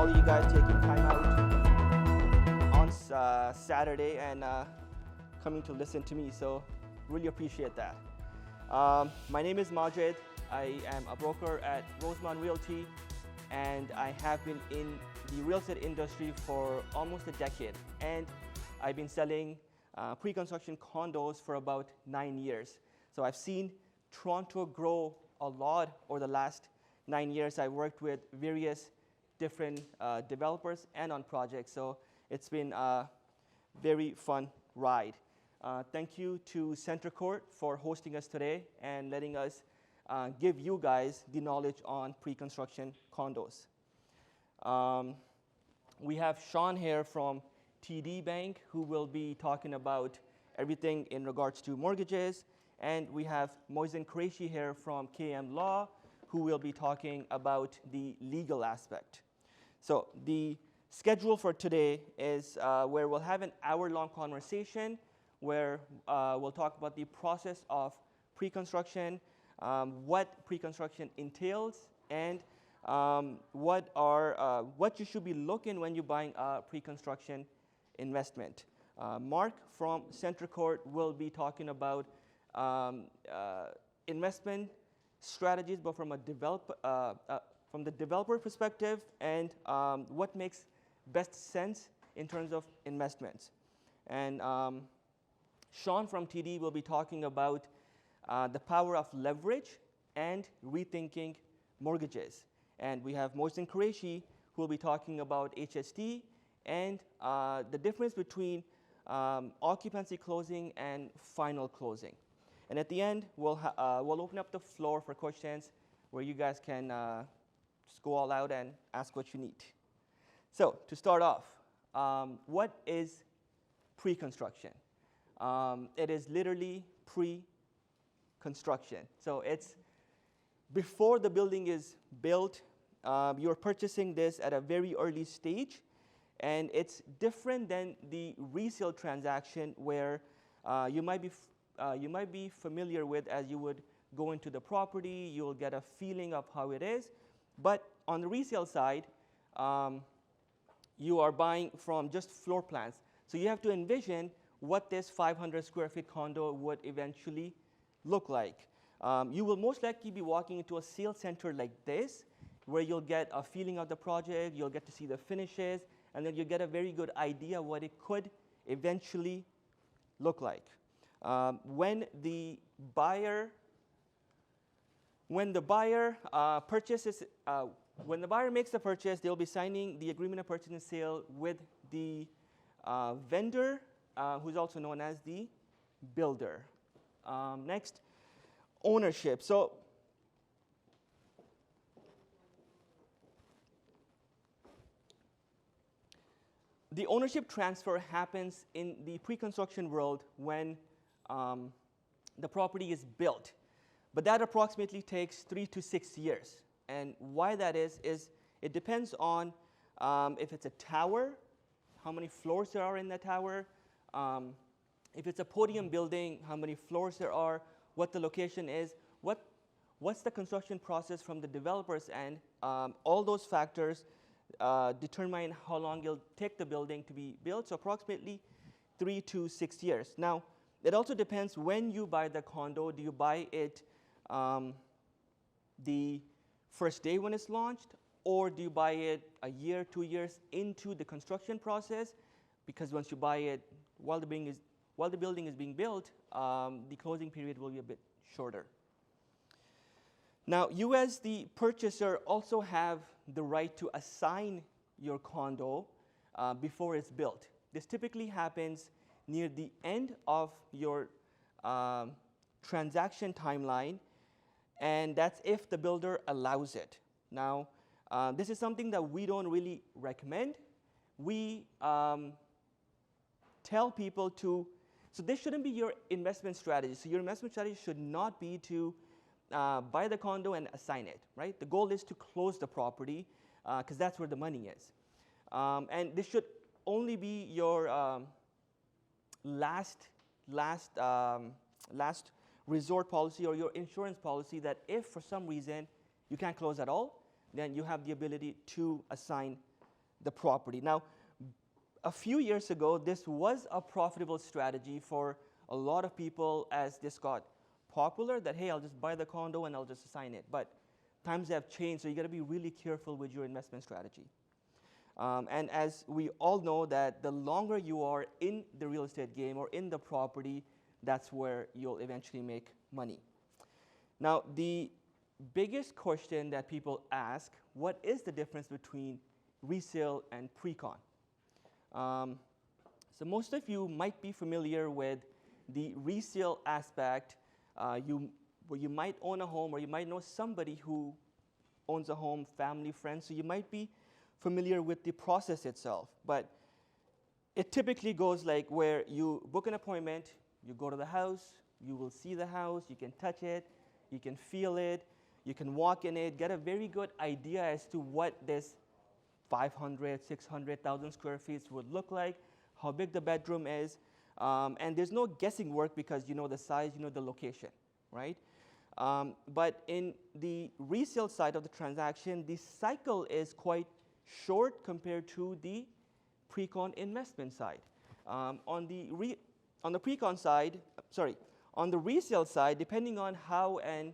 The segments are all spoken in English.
all of you guys taking time out on Saturday and coming to listen to me. So really appreciate that. My name is Majid. I am a broker at Rosemont Realty, and I have been in the real estate industry for almost a decade. And I've been selling pre-construction condos for about 9 years. So I've seen Toronto grow a lot over the last 9 years. I worked with various different developers and on projects. So it's been a very fun ride. Thank you to Center Court for hosting us today and letting us give you guys the knowledge on pre-construction condos. We have Sean here from TD Bank, who will be talking about everything in regards to mortgages. And we have Mohsen Qureshi here from KM Law, who will be talking about the legal aspect. So the schedule for today is where we'll have an hour-long conversation where we'll talk about the process of pre-construction, what pre-construction entails, and what you should be looking when you're buying a pre-construction investment. Mark from Center Court will be talking about investment strategies, but from the developer perspective, and what makes best sense in terms of investments. And Sean from TD will be talking about the power of leverage and rethinking mortgages. And we have Mohsen Qureshi, who will be talking about HST and the difference between occupancy closing and final closing. And at the end, we'll open up the floor for questions where you guys can just go all out and ask what you need. So to start off, what is pre-construction? It is literally pre-construction. So it's before the building is built. You're purchasing this at a very early stage, and it's different than the resale transaction where you might be familiar with. As you would go into the property, you'll get a feeling of how it is. But on the resale side, you are buying from just floor plans. So you have to envision what this 500 square feet condo would eventually look like. You will most likely be walking into a sales center like this, where you'll get a feeling of the project, you'll get to see the finishes, and then you get a very good idea what it could eventually look like. When the buyer makes the purchase, they'll be signing the agreement of purchase and sale with the vendor, who's also known as the builder. Next, ownership. So the ownership transfer happens in the pre-construction world when the property is built. But that approximately takes 3 to 6 years. And why that is it depends on if it's a tower, how many floors there are in the tower, if it's a podium building, how many floors there are, what the location is, what's the construction process from the developer's end. All those factors determine how long it'll take the building to be built. So approximately 3 to 6 years. Now, it also depends when you buy the condo. Do you buy it the first day when it's launched, or do you buy it a year, 2 years into the construction process? Because once you buy it while the building is being built, the closing period will be a bit shorter. Now, you as the purchaser also have the right to assign your condo before it's built. This typically happens near the end of your transaction timeline, and that's if the builder allows it. Now, this is something that we don't really recommend. We tell people to, so this shouldn't be your investment strategy. So your investment strategy should not be to buy the condo and assign it, right? The goal is to close the property because that's where the money is. And this should only be your last resort policy or your insurance policy, that if for some reason you can't close at all, then you have the ability to assign the property. Now, a few years ago, this was a profitable strategy for a lot of people as this got popular, that, hey, I'll just buy the condo and I'll just assign it. But times have changed, so you got to be really careful with your investment strategy. And as we all know, that the longer you are in the real estate game or in the property, that's where you'll eventually make money. Now, the biggest question that people ask, what is the difference between resale and pre-con? So most of you might be familiar with the resale aspect. You might own a home, or you might know somebody who owns a home, family, friends, so you might be familiar with the process itself. But it typically goes like where you book an appointment, you go to the house, you will see the house, you can touch it, you can feel it, you can walk in it, get a very good idea as to what this 500, 600,000 square feet would look like, how big the bedroom is, and there's no guessing work because you know the size, you know the location, right? But in the resale side of the transaction, the cycle is quite short compared to the pre-con investment side. On the pre-con side, on the resale side, depending on how and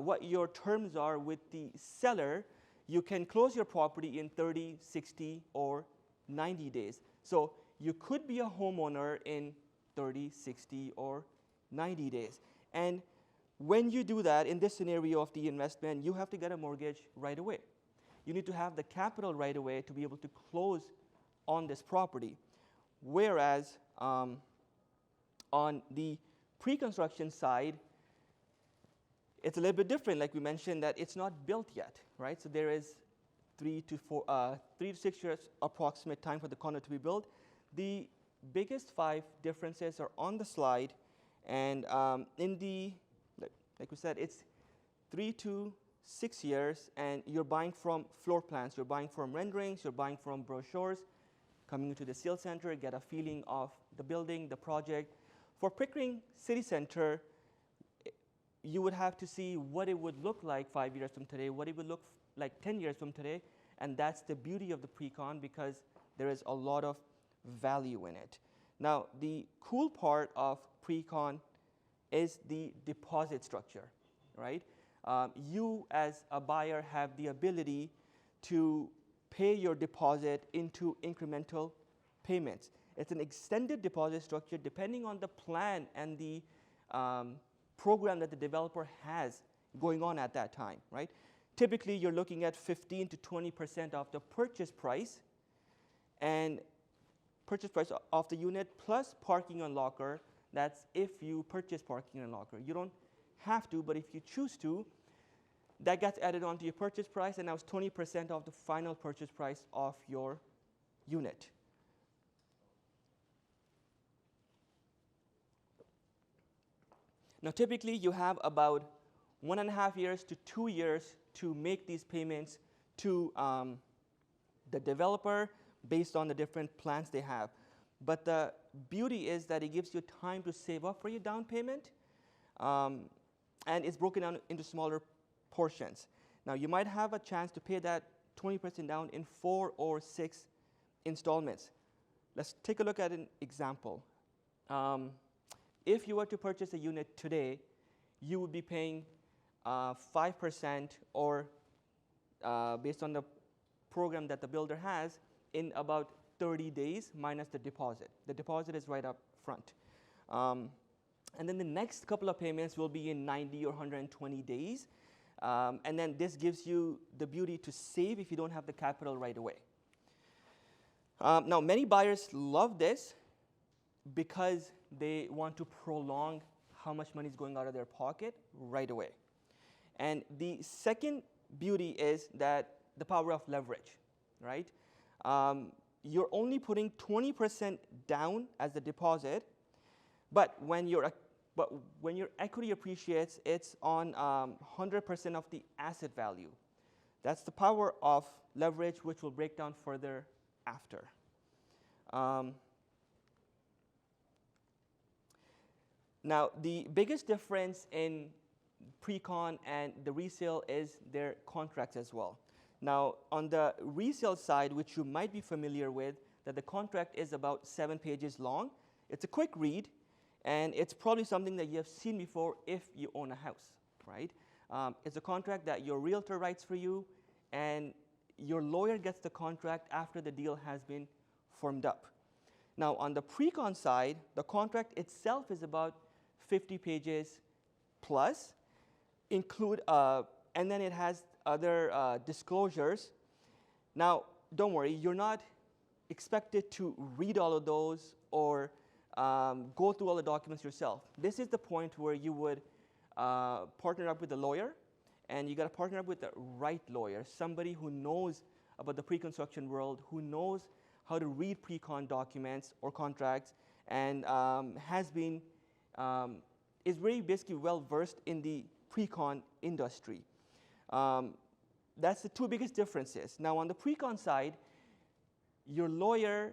what your terms are with the seller, you can close your property in 30, 60, or 90 days. So you could be a homeowner in 30, 60, or 90 days. And when you do that, in this scenario of the investment, you have to get a mortgage right away. You need to have the capital right away to be able to close on this property. Whereas on the pre-construction side, it's a little bit different. Like we mentioned, that it's not built yet, right? So there is 3 to 6 years approximate time for the condo to be built. The biggest 5 differences are on the slide, and like we said, it's 3 to 6 years, and you're buying from floor plans, you're buying from renderings, you're buying from brochures, coming into the sales center, get a feeling of the building, the project. For Pickering City Center, you would have to see what it would look like 5 years from today, what it would look like 10 years from today, and that's the beauty of the pre-con, because there is a lot of value in it. Now, the cool part of pre-con is the deposit structure, right? You as a buyer have the ability to pay your deposit into incremental payments. It's an extended deposit structure depending on the plan and the program that the developer has going on at that time, right? Typically, you're looking at 15 to 20% of the purchase price, and purchase price of the unit plus parking and locker. That's if you purchase parking and locker. You don't have to, but if you choose to, that gets added onto your purchase price, and now it's 20% of the final purchase price of your unit. Now, typically, you have about 1.5 years to 2 years to make these payments to the developer based on the different plans they have. But the beauty is that it gives you time to save up for your down payment, and it's broken down into smaller portions. Now, you might have a chance to pay that 20% down in 4 or 6 installments. Let's take a look at an example. If you were to purchase a unit today, you would be paying 5%, or based on the program that the builder has, in about 30 days minus the deposit. The deposit is right up front. And then the next couple of payments will be in 90 or 120 days. And then this gives you the beauty to save if you don't have the capital right away. Now, many buyers love this because they want to prolong how much money is going out of their pocket right away. And the second beauty is that the power of leverage, right? You're only putting 20% down as the deposit, but when your equity appreciates, it's on 100% of the asset value. That's the power of leverage, which will break down further after. Now, the biggest difference in pre-con and the resale is their contracts as well. Now, on the resale side, which you might be familiar with, that the contract is about 7 pages long. It's a quick read, and it's probably something that you have seen before if you own a house, right? It's a contract that your realtor writes for you, and your lawyer gets the contract after the deal has been firmed up. Now, on the pre-con side, the contract itself is about 50 pages plus, and then it has other disclosures. Now, don't worry, you're not expected to read all of those or go through all the documents yourself. This is the point where you would partner up with a lawyer, and you got to partner up with the right lawyer, somebody who knows about the pre-construction world, who knows how to read pre-con documents or contracts, and is very basically well versed in the pre-con industry. That's the two biggest differences. Now, on the pre-con side, your lawyer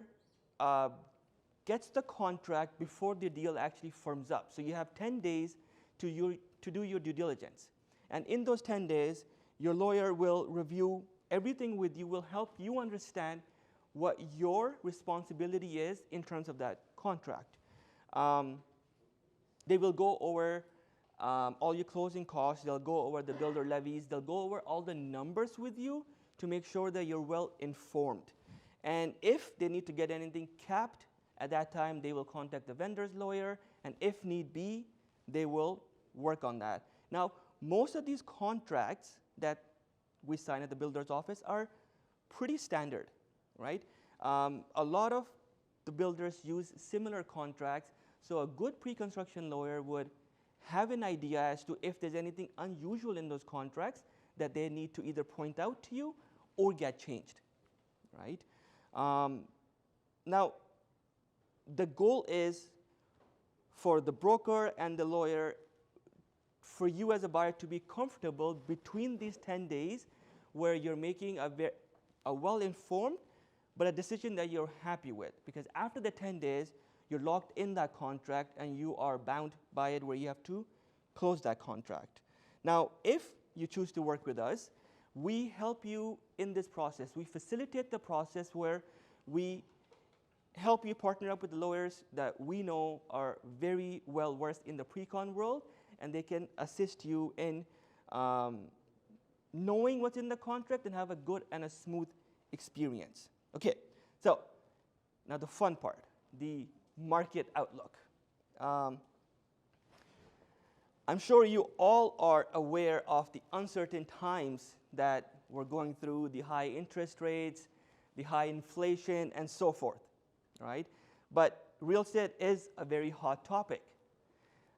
gets the contract before the deal actually firms up. So you have 10 days to do your due diligence. And in those 10 days, your lawyer will review everything with you, will help you understand what your responsibility is in terms of that contract. They will go over all your closing costs. They'll go over the builder levies. They'll go over all the numbers with you to make sure that you're well informed. And if they need to get anything capped at that time, they will contact the vendor's lawyer, and if need be, they will work on that. Now, most of these contracts that we sign at the builder's office are pretty standard, right? A lot of the builders use similar contracts, so a good pre-construction lawyer would have an idea as to if there's anything unusual in those contracts that they need to either point out to you or get changed, right? Now, the goal is for the broker and the lawyer, for you as a buyer to be comfortable between these 10 days where you're making a well-informed but a decision that you're happy with. Because after the 10 days, you're locked in that contract and you are bound by it where you have to close that contract. Now, if you choose to work with us, we help you in this process. We facilitate the process where we help you partner up with the lawyers that we know are very well versed in the pre-con world, and they can assist you in knowing what's in the contract and have a good and a smooth experience. Okay, so now the fun part, the market outlook. I'm sure you all are aware of the uncertain times that we're going through, the high interest rates, the high inflation, and so forth, right? But real estate is a very hot topic.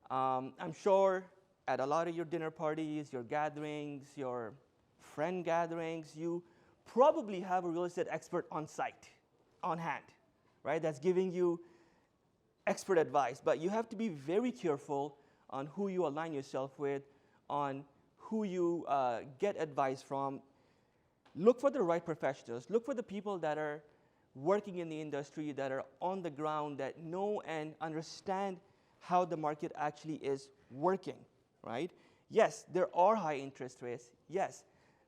I'm sure at a lot of your dinner parties, your gatherings, your friend gatherings, you probably have a real estate expert on site, on hand, right? That's giving you expert advice. But you have to be very careful on who you align yourself with, on who you get advice from. Look for the right professionals. Look for the people that are working in the industry, that are on the ground, that know and understand how the market actually is working, right? Yes, there are high interest rates. Yes,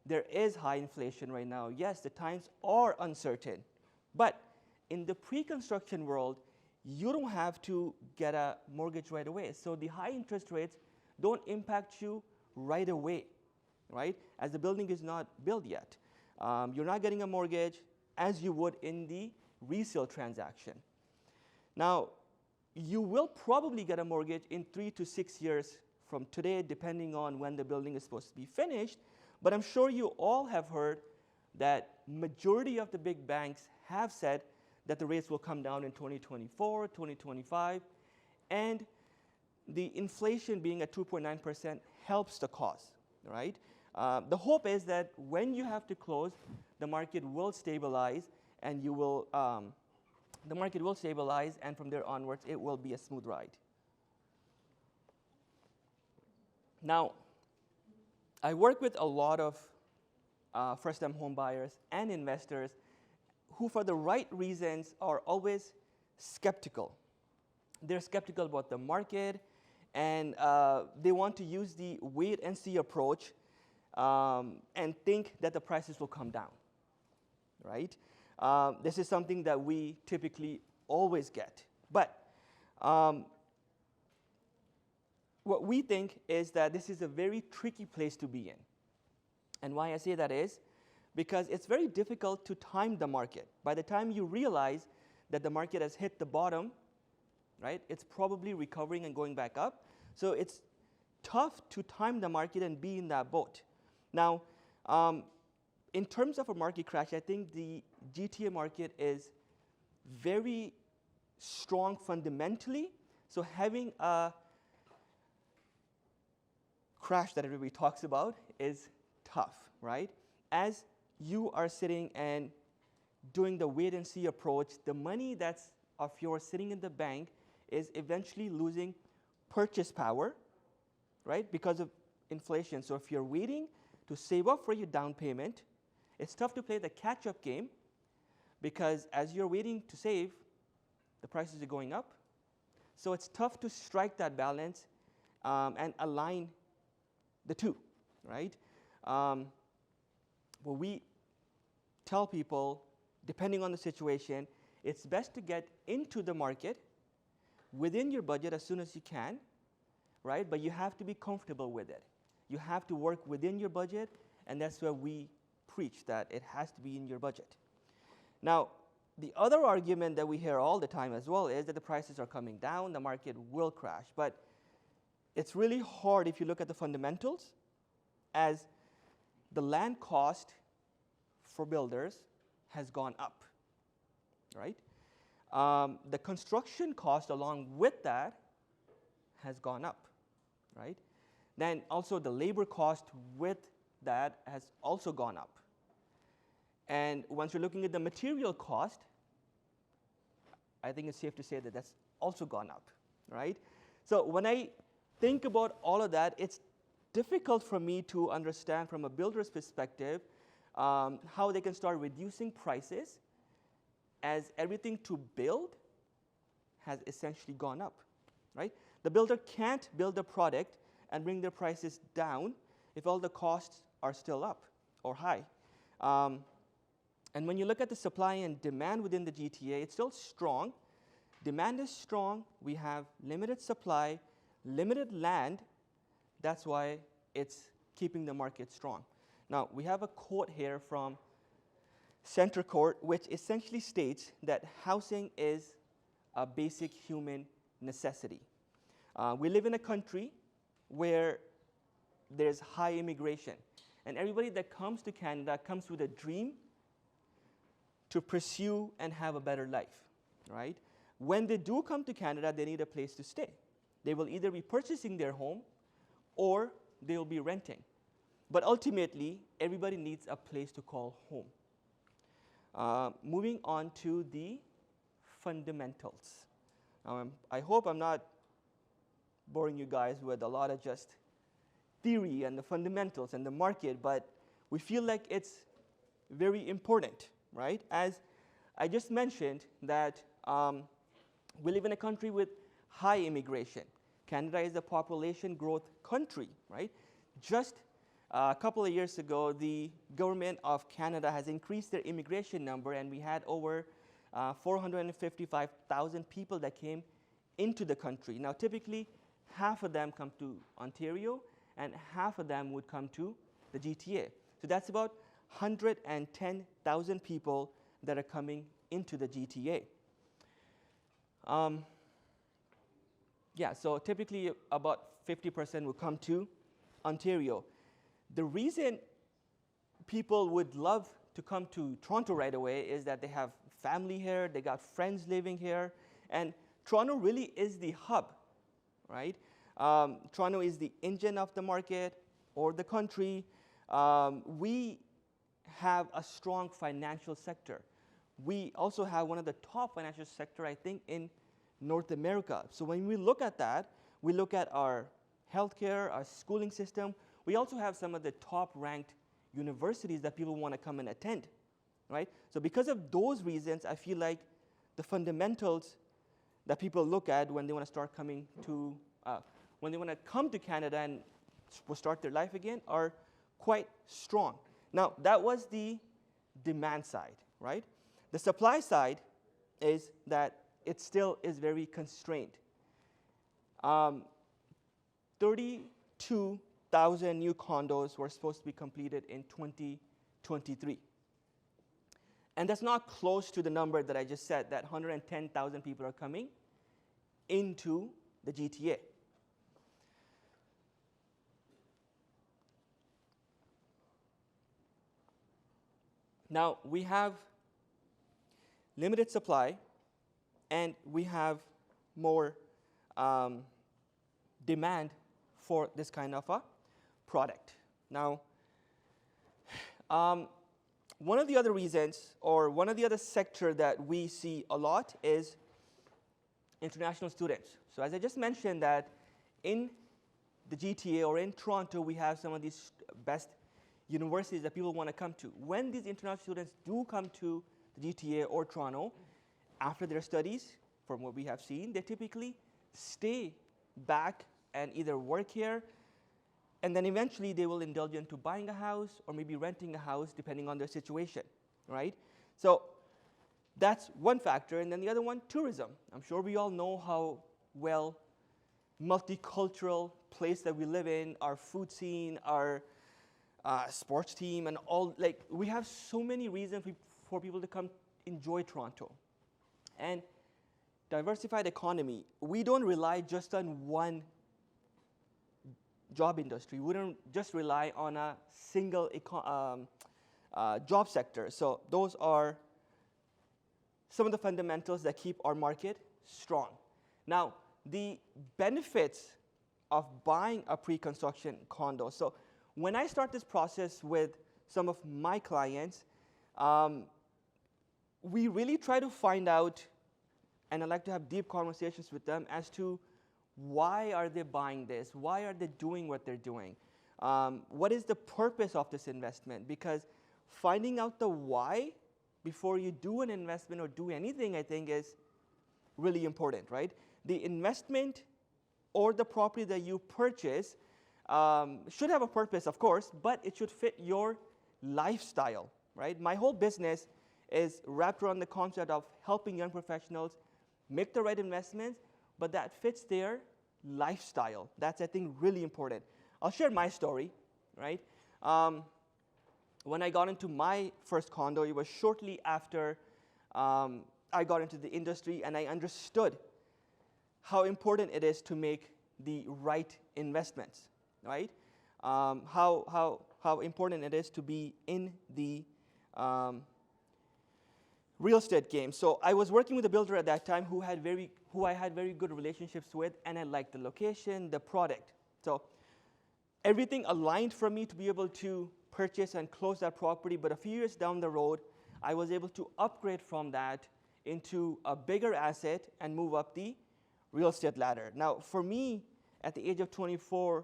there is high inflation right now. Yes, the times are uncertain. But in the pre-construction world, you don't have to get a mortgage right away. So the high interest rates don't impact you right away, right? As the building is not built yet. You're not getting a mortgage as you would in the resale transaction. Now, you will probably get a mortgage in 3 to 6 years from today, depending on when the building is supposed to be finished. But I'm sure you all have heard that majority of the big banks have said that the rates will come down in 2024, 2025, and the inflation being at 2.9% helps the cause, right? The hope is that when you have to close, the market will stabilize, and you will, the market will stabilize, and from there onwards, it will be a smooth ride. Now, I work with a lot of first-time home buyers and investors who, for the right reasons, are always skeptical. They're skeptical about the market, and they want to use the wait-and-see approach and think that the prices will come down, right? This is something that we typically always get. But what we think is that this is a very tricky place to be in. And why I say that is because it's very difficult to time the market. By the time you realize that the market has hit the bottom, right, it's probably recovering and going back up. So it's tough to time the market and be in that boat. Now, in terms of a market crash, I think the GTA market is very strong fundamentally. So having a crash that everybody talks about is tough, right? As you are sitting and doing the wait and see approach, the money that's of yours sitting in the bank is eventually losing purchase power, right, because of inflation. So if you're waiting to save up for your down payment, it's tough to play the catch-up game because as you're waiting to save, the prices are going up. So it's tough to strike that balance and align the two, right? Well, we tell people, depending on the situation, it's best to get into the market within your budget as soon as you can, right? But you have to be comfortable with it. You have to work within your budget, and that's where we preach that it has to be in your budget. Now, the other argument that we hear all the time as well is that the prices are coming down, the market will crash. But it's really hard if you look at the fundamentals, as the land cost for builders has gone up, right? The construction cost along with that has gone up, right? Then also the labor cost with that has also gone up. And once you're looking at the material cost, I think it's safe to say that that's also gone up, right? So when I think about all of that, it's difficult for me to understand from a builder's perspective how they can start reducing prices as everything to build has essentially gone up, right? The builder can't build a product and bring their prices down if all the costs are still up or high. And when you look at the supply and demand within the GTA, it's still strong. Demand is strong. We have limited supply, limited land. That's why it's keeping the market strong. Now, we have a quote here from Center Court, which essentially states that housing is a basic human necessity. We live in a country where there's high immigration. And everybody that comes to Canada comes with a dream to pursue and have a better life, right? When they do come to Canada, they need a place to stay. They will either be purchasing their home or they will be renting. But ultimately, everybody needs a place to call home. Moving on to the fundamentals. I hope I'm not boring you guys with a lot of just theory and the fundamentals and the market, but we feel like it's very important, right? As I just mentioned that we live in a country with high immigration. Canada is a population growth country, right? Just a couple of years ago, the government of Canada has increased their immigration number, and we had over 455,000 people that came into the country. Now, typically, half of them come to Ontario, and half of them would come to the GTA. So that's about 110,000 people that are coming into the GTA. So typically about 50% will come to Ontario. The reason people would love to come to Toronto right away is that they have family here, they got friends living here, and Toronto really is the hub, right? Toronto is the engine of the market or the country. We have a strong financial sector. We also have one of the top financial sector, I think, in North America. So when we look at that, we look at our healthcare, our schooling system. We also have some of the top-ranked universities that people want to come and attend, right? So because of those reasons, I feel like the fundamentals that people look at when they want to start when they want to come to Canada and start their life again are quite strong. Now, that was the demand side, right? The supply side is that it still is very constrained. 32,000 new condos were supposed to be completed in 2023. And that's not close to the number that I just said, that 110,000 people are coming into the GTA. Now, we have limited supply, and we have more demand for this kind of a product. Now, one of the other reasons, or one of the other sector that we see a lot is international students. So as I just mentioned that in the GTA or in Toronto, we have some of these best universities that people want to come to. When these international students do come to the GTA or Toronto, after their studies, from what we have seen, they typically stay back and either work here, and then eventually they will indulge into buying a house or maybe renting a house depending on their situation, right? So that's one factor. And then the other one, tourism. I'm sure we all know how well multicultural place that we live in, our food scene, our sports team, and all, like, we have so many reasons for people to come enjoy Toronto. And diversified economy, we don't rely just on one job industry. We don't just rely on a single job sector. So those are some of the fundamentals that keep our market strong. Now, the benefits of buying a pre-construction condo. So when I start this process with some of my clients, we really try to find out, and I like to have deep conversations with them as to why are they buying this? Why are they doing what they're doing? What is the purpose of this investment? Because finding out the why before you do an investment or do anything, I think, is really important, right? The investment or the property that you purchase should have a purpose, of course, but it should fit your lifestyle, right? My whole business is wrapped around the concept of helping young professionals make the right investments, but that fits their lifestyle. That's, I think, really important. I'll share my story, right? When I got into my first condo, it was shortly after I got into the industry, and I understood how important it is to make the right investments, right? How important it is to be in the real estate game. So I was working with a builder at that time who I had very good relationships with, and I liked the location, the product. So everything aligned for me to be able to purchase and close that property, but a few years down the road, I was able to upgrade from that into a bigger asset and move up the real estate ladder. Now, for me, at the age of 24,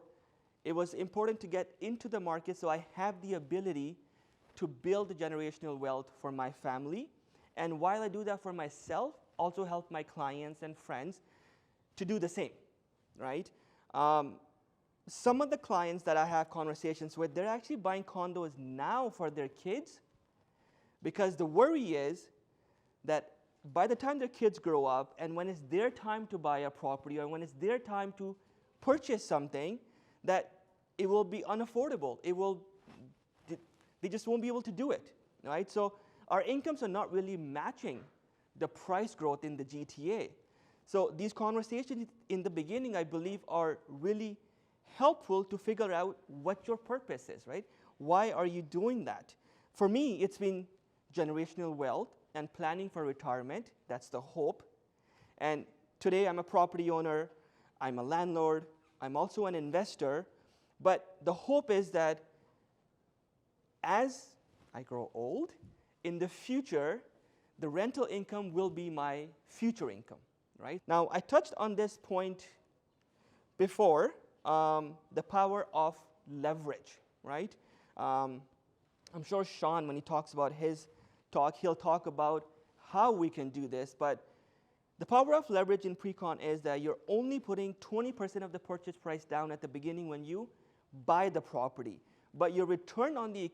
it was important to get into the market so I have the ability to build generational wealth for my family. And while I do that for myself, also help my clients and friends to do the same, right? Some of the clients that I have conversations with, they're actually buying condos now for their kids, because the worry is that by the time their kids grow up and when it's their time to buy a property or when it's their time to purchase something, that it will be unaffordable. They just won't be able to do it, right? So our incomes are not really matching the price growth in the GTA. So these conversations in the beginning, I believe, are really helpful to figure out what your purpose is, right? Why are you doing that? For me, it's been generational wealth and planning for retirement. That's the hope. And today, I'm a property owner. I'm a landlord. I'm also an investor. But the hope is that as I grow old, in the future, the rental income will be my future income, right? Now, I touched on this point before, the power of leverage, right? I'm sure Sean, when he talks about his talk, he'll talk about how we can do this, but the power of leverage in pre-con is that you're only putting 20% of the purchase price down at the beginning when you buy the property. but your return on the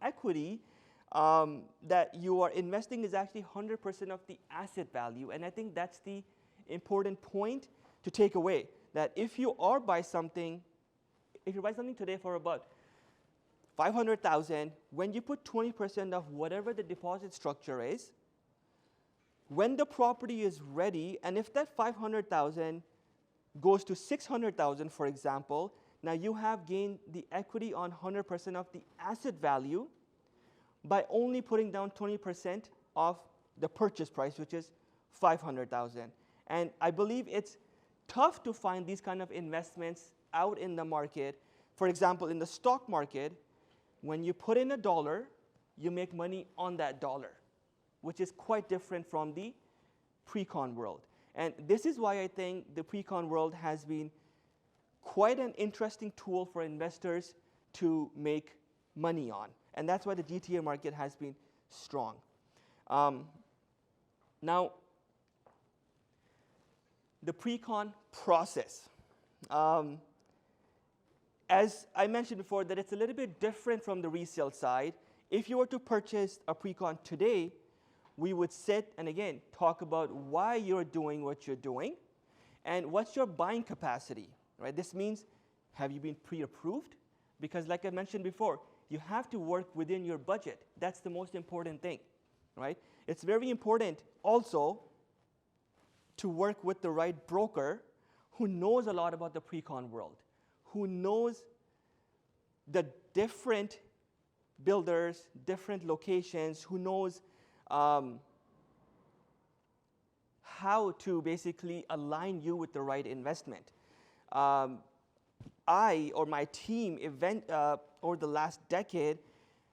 equity that you are investing is actually 100% of the asset value. And I think that's the important point to take away, that if you buy something today for about $500,000, when you put 20% of whatever the deposit structure is, when the property is ready, and if that $500,000 goes to $600,000, for example, now you have gained the equity on 100% of the asset value by only putting down 20% of the purchase price, which is $500,000. And I believe it's tough to find these kind of investments out in the market. For example, in the stock market, when you put in $1, you make money on that dollar, which is quite different from the pre-con world. And this is why I think the pre-con world has been quite an interesting tool for investors to make money on. And that's why the GTA market has been strong. Now, the pre-con process. As I mentioned before, that it's a little bit different from the resale side. If you were to purchase a pre-con today, we would sit and again talk about why you're doing what you're doing and what's your buying capacity, right? This means, have you been pre-approved? Because like I mentioned before, you have to work within your budget. That's the most important thing, right? It's very important also to work with the right broker who knows a lot about the pre-con world, who knows the different builders, different locations, who knows how to basically align you with the right investment. I or my team over the last decade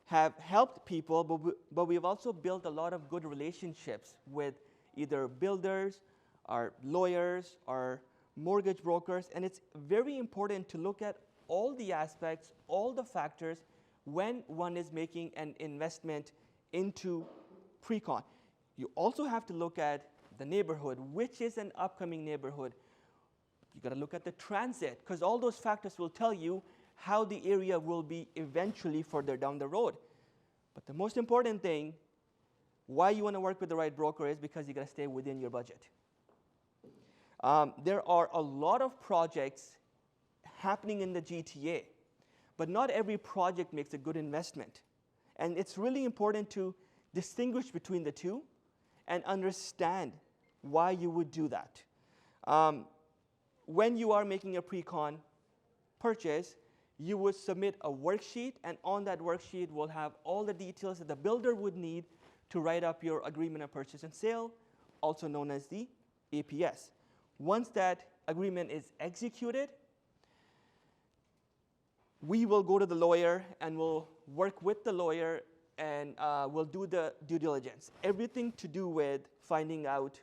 have helped people, but we've also built a lot of good relationships with either builders, our lawyers, our mortgage brokers, and it's very important to look at all the aspects, all the factors when one is making an investment into pre-con. You also have to look at the neighborhood, which is an upcoming neighborhood. You got to look at the transit, because all those factors will tell you how the area will be eventually further down the road. But the most important thing, why you want to work with the right broker, is because you got to stay within your budget. There are a lot of projects happening in the GTA, but not every project makes a good investment. And it's really important to distinguish between the two and understand why you would do that. When you are making a pre-con purchase, you would submit a worksheet, and on that worksheet will have all the details that the builder would need to write up your agreement of purchase and sale, also known as the APS. Once that agreement is executed, we will go to the lawyer and we'll work with the lawyer and we'll do the due diligence. Everything to do with finding out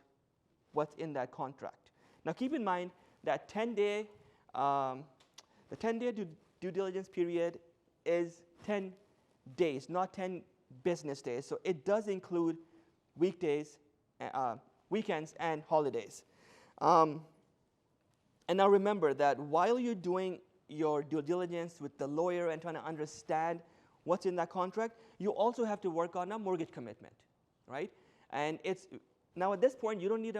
what's in that contract. Now keep in mind that 10-day due diligence period is 10 days, not 10 business days. So it does include weekdays, weekends, and holidays. And now remember that while you're doing your due diligence with the lawyer and trying to understand what's in that contract, you also have to work on a mortgage commitment, right? And it's now at this point you don't need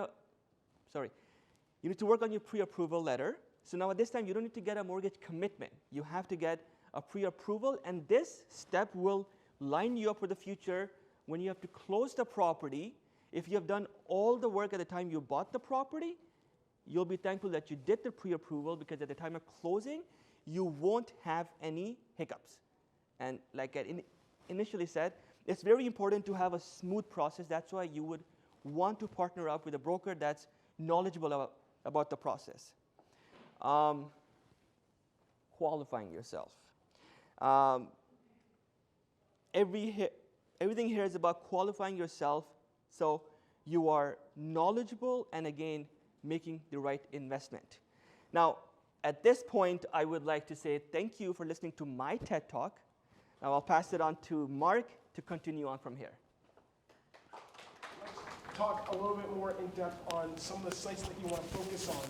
you need to work on your pre-approval letter. So now at this time you don't need to get a mortgage commitment. You have to get a pre-approval, and this step will line you up for the future when you have to close the property. If you have done all the work at the time you bought the property, you'll be thankful that you did the pre-approval, because at the time of closing, you won't have any hiccups. And like I initially said, it's very important to have a smooth process. That's why you would want to partner up with a broker that's knowledgeable about the process. Qualifying yourself. Everything here is about qualifying yourself so you are knowledgeable and, again, making the right investment. Now, at this point, I would like to say thank you for listening to my TED Talk. Now I'll pass it on to Mark to continue on from here. Let's talk a little bit more in depth on some of the sites that you want to focus on.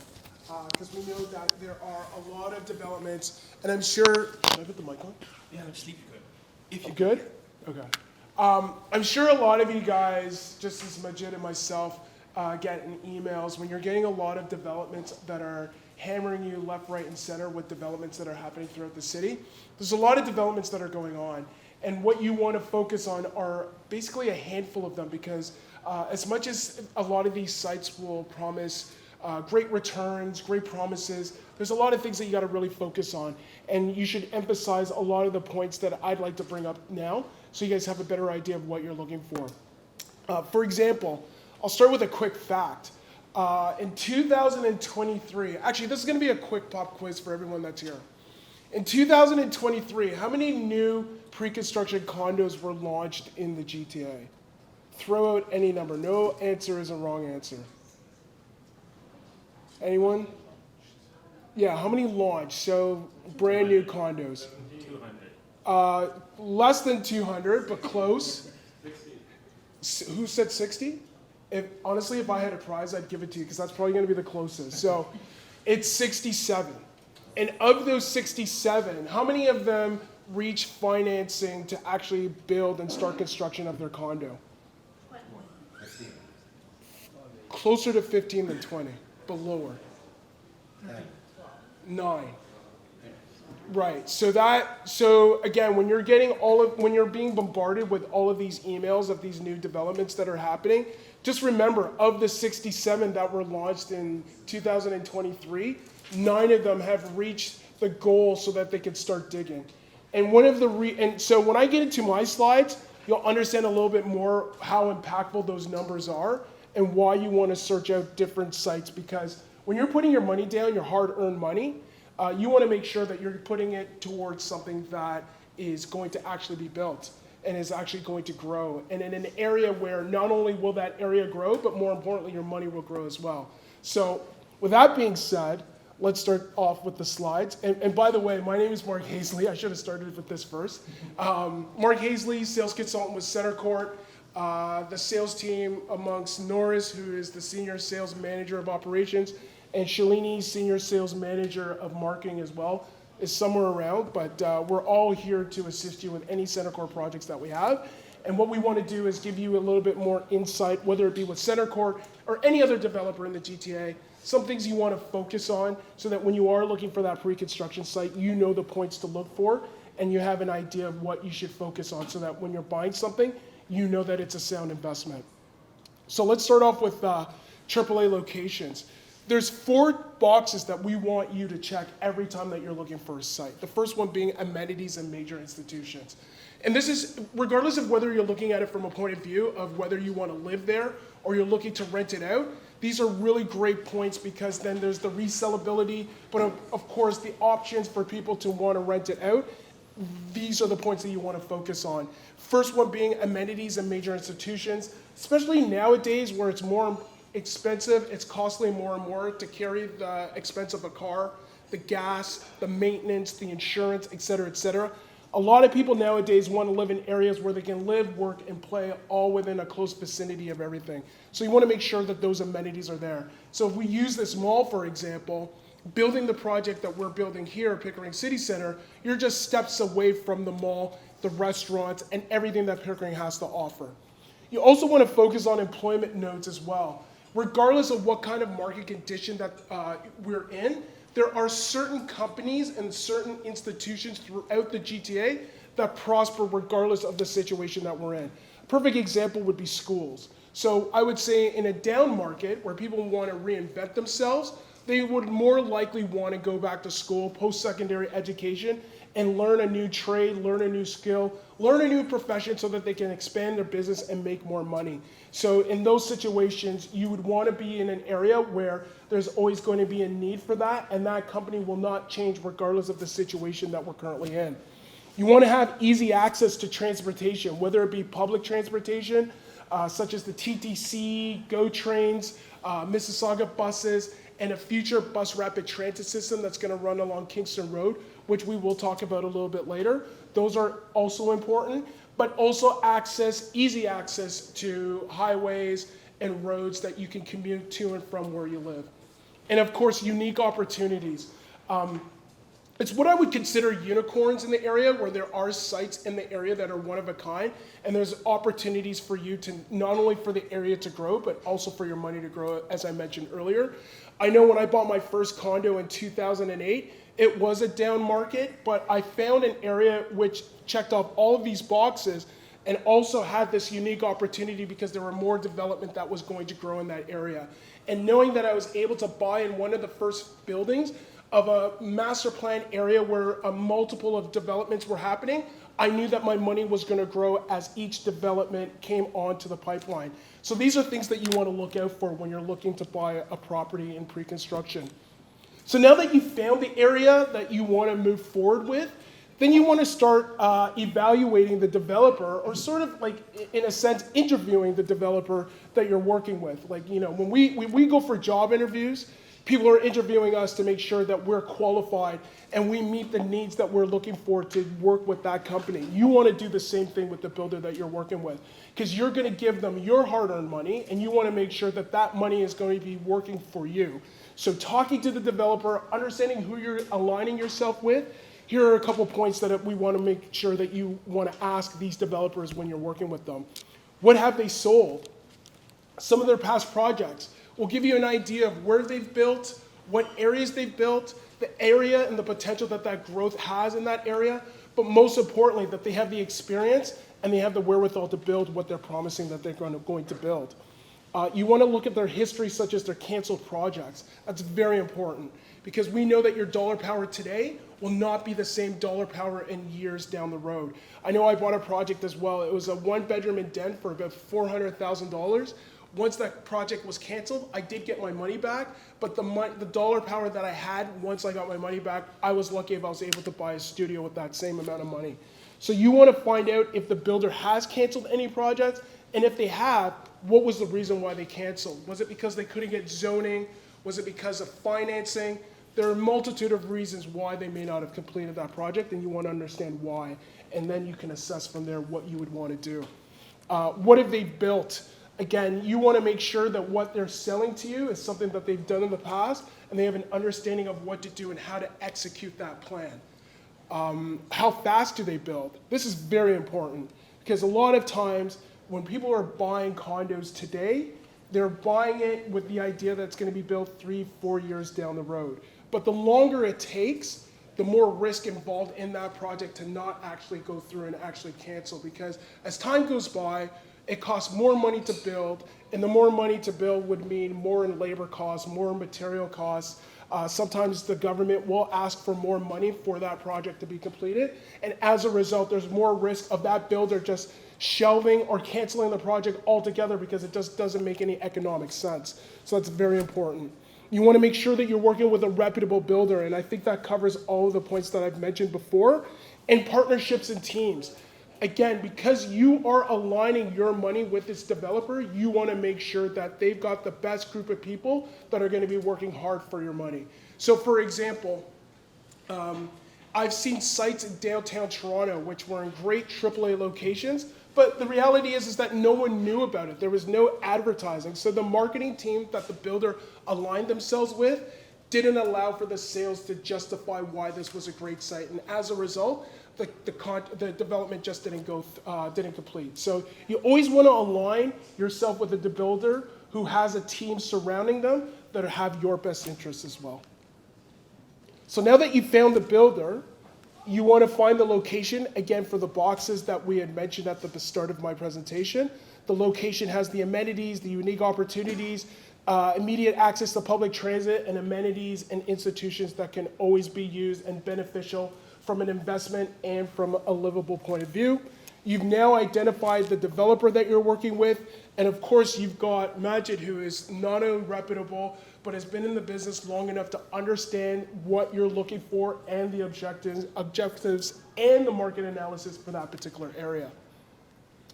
because we know that there are a lot of developments, and I'm sure, should I put the mic on? Yeah, sleep you could. If you Good? Okay. I'm sure a lot of you guys, just as Majid and myself, get in emails when you're getting a lot of developments that are hammering you left, right, and center with developments that are happening throughout the city. There's a lot of developments that are going on, and what you want to focus on are basically a handful of them, because as much as a lot of these sites will promise great returns, great promises, there's a lot of things that you got to really focus on, and you should emphasize a lot of the points that I'd like to bring up now, so you guys have a better idea of what you're looking for. For example, I'll start with a quick fact. In 2023, actually this is going to be a quick pop quiz for everyone that's here. In 2023, how many new pre-construction condos were launched in the GTA? Throw out any number. No answer is a wrong answer. Anyone? Yeah, how many launched? So brand new condos. 200. Less than 200, but close. Who said 60? Honestly, if I had a prize, I'd give it to you, because that's probably going to be the closest. So it's 67. And of those 67, how many of them reach financing to actually build and start construction of their condo? 15. Closer to 15 than 20, but lower. 9. Right. So again, when you're getting when you're being bombarded with all of these emails of these new developments that are happening, just remember, of the 67 that were launched in 2023, 9 of them have reached the goal so that they can start digging. And so when I get into my slides, you'll understand a little bit more how impactful those numbers are and why you want to search out different sites, because when you're putting your money down, your hard-earned money, you want to make sure that you're putting it towards something that is going to actually be built and is actually going to grow. And in an area where not only will that area grow, but more importantly, your money will grow as well. So with that being said, let's start off with the slides. And by the way, my name is Mark Hazley. I should have started with this first. Mark Hazley, sales consultant with Center Court. The sales team amongst Norris, who is the senior sales manager of operations, and Shalini, senior sales manager of marketing as well, is somewhere around, but we're all here to assist you with any CentreCore projects that we have. And what we want to do is give you a little bit more insight, whether it be with CentreCore or any other developer in the GTA, some things you want to focus on so that when you are looking for that pre-construction site, you know the points to look for and you have an idea of what you should focus on so that when you're buying something, you know that it's a sound investment. So let's start off with AAA locations. There's 4 boxes that we want you to check every time that you're looking for a site. The first one being amenities and major institutions. And this is regardless of whether you're looking at it from a point of view of whether you want to live there or you're looking to rent it out. These are really great points, because then there's the resellability, but of course the options for people to want to rent it out. These are the points that you want to focus on. First one being amenities and major institutions, especially nowadays where it's more expensive, it's costly more and more to carry the expense of a car, the gas, the maintenance, the insurance, et cetera, et cetera. A lot of people nowadays want to live in areas where they can live, work, and play all within a close vicinity of everything. So you want to make sure that those amenities are there. So if we use this mall, for example, building the project that we're building here at Pickering City Center, you're just steps away from the mall, the restaurants, and everything that Pickering has to offer. You also want to focus on employment nodes as well. Regardless of what kind of market condition that we're in, there are certain companies and certain institutions throughout the GTA that prosper regardless of the situation that we're in. A perfect example would be schools. So I would say in a down market where people want to reinvent themselves, they would more likely want to go back to school, post-secondary education, and learn a new trade, learn a new skill, learn a new profession so that they can expand their business and make more money. So in those situations, you would want to be in an area where there's always going to be a need for that, and that company will not change regardless of the situation that we're currently in. You want to have easy access to transportation, whether it be public transportation, such as the TTC, GO trains, Mississauga buses, and a future bus rapid transit system that's going to run along Kingston Road, which we will talk about a little bit later. Those are also important, but also easy access to highways and roads that you can commute to and from where you live. And of course, unique opportunities. It's what I would consider unicorns in the area, where there are sites in the area that are one of a kind, and there's opportunities for you to, not only for the area to grow, but also for your money to grow, as I mentioned earlier. I know when I bought my first condo in 2008, it was a down market, but I found an area which checked off all of these boxes and also had this unique opportunity because there were more development that was going to grow in that area. And knowing that I was able to buy in one of the first buildings of a master plan area where a multiple of developments were happening, I knew that my money was going to grow as each development came onto the pipeline. So these are things that you want to look out for when you're looking to buy a property in pre-construction. So now that you've found the area that you want to move forward with, then you want to start evaluating the developer, or sort of like, in a sense, interviewing the developer that you're working with. Like, you know, when we go for job interviews, people are interviewing us to make sure that we're qualified and we meet the needs that we're looking for to work with that company. You want to do the same thing with the builder that you're working with, because you're going to give them your hard-earned money, and you want to make sure that that money is going to be working for you. So talking to the developer, understanding who you're aligning yourself with, here are a couple points that we want to make sure that you want to ask these developers when you're working with them. What have they sold? Some of their past projects will give you an idea of where they've built, what areas they've built, the area and the potential that that growth has in that area, but most importantly, that they have the experience and they have the wherewithal to build what they're promising that they're going to build. You want to look at their history, such as their canceled projects. That's very important, because we know that your dollar power today will not be the same dollar power in years down the road. I know I bought a project as well. It was a one-bedroom in Dent for about $400,000. Once that project was canceled, I did get my money back, but the dollar power that I had once I got my money back, I was lucky if I was able to buy a studio with that same amount of money. So you want to find out if the builder has canceled any projects, and if they have, what was the reason why they canceled? Was it because they couldn't get zoning? Was it because of financing? There are a multitude of reasons why they may not have completed that project, and you want to understand why. And then you can assess from there what you would want to do. What have they built? Again, you want to make sure that what they're selling to you is something that they've done in the past, and they have an understanding of what to do and how to execute that plan. How fast do they build? This is very important, because a lot of times when people are buying condos today, they're buying it with the idea that it's going to be built 3-4 years down the road. But the longer it takes, the more risk involved in that project to not actually go through and actually cancel, because as time goes by, it costs more money to build, and the more money to build would mean more in labor costs, more in material costs. Sometimes the government will ask for more money for that project to be completed, and as a result, there's more risk of that builder just shelving or canceling the project altogether because it just doesn't make any economic sense. So that's very important. You want to make sure that you're working with a reputable builder, and I think that covers all of the points that I've mentioned before, and partnerships and teams. Again, because you are aligning your money with this developer, you want to make sure that they've got the best group of people that are going to be working hard for your money. So for example, I've seen sites in downtown Toronto which were in great AAA locations, but the reality is that no one knew about it. There was no advertising. So the marketing team that the builder aligned themselves with didn't allow for the sales to justify why this was a great site. And as a result, the development just didn't complete. So you always want to align yourself with a builder who has a team surrounding them that have your best interests as well. So now that you've found the builder, you want to find the location, again, for the boxes that we had mentioned at the start of my presentation. The location has the amenities, the unique opportunities, immediate access to public transit and amenities and institutions that can always be used and beneficial from an investment and from a livable point of view. You've now identified the developer that you're working with, and of course you've got Majid, who is not only reputable, but has been in the business long enough to understand what you're looking for and the objectives and the market analysis for that particular area.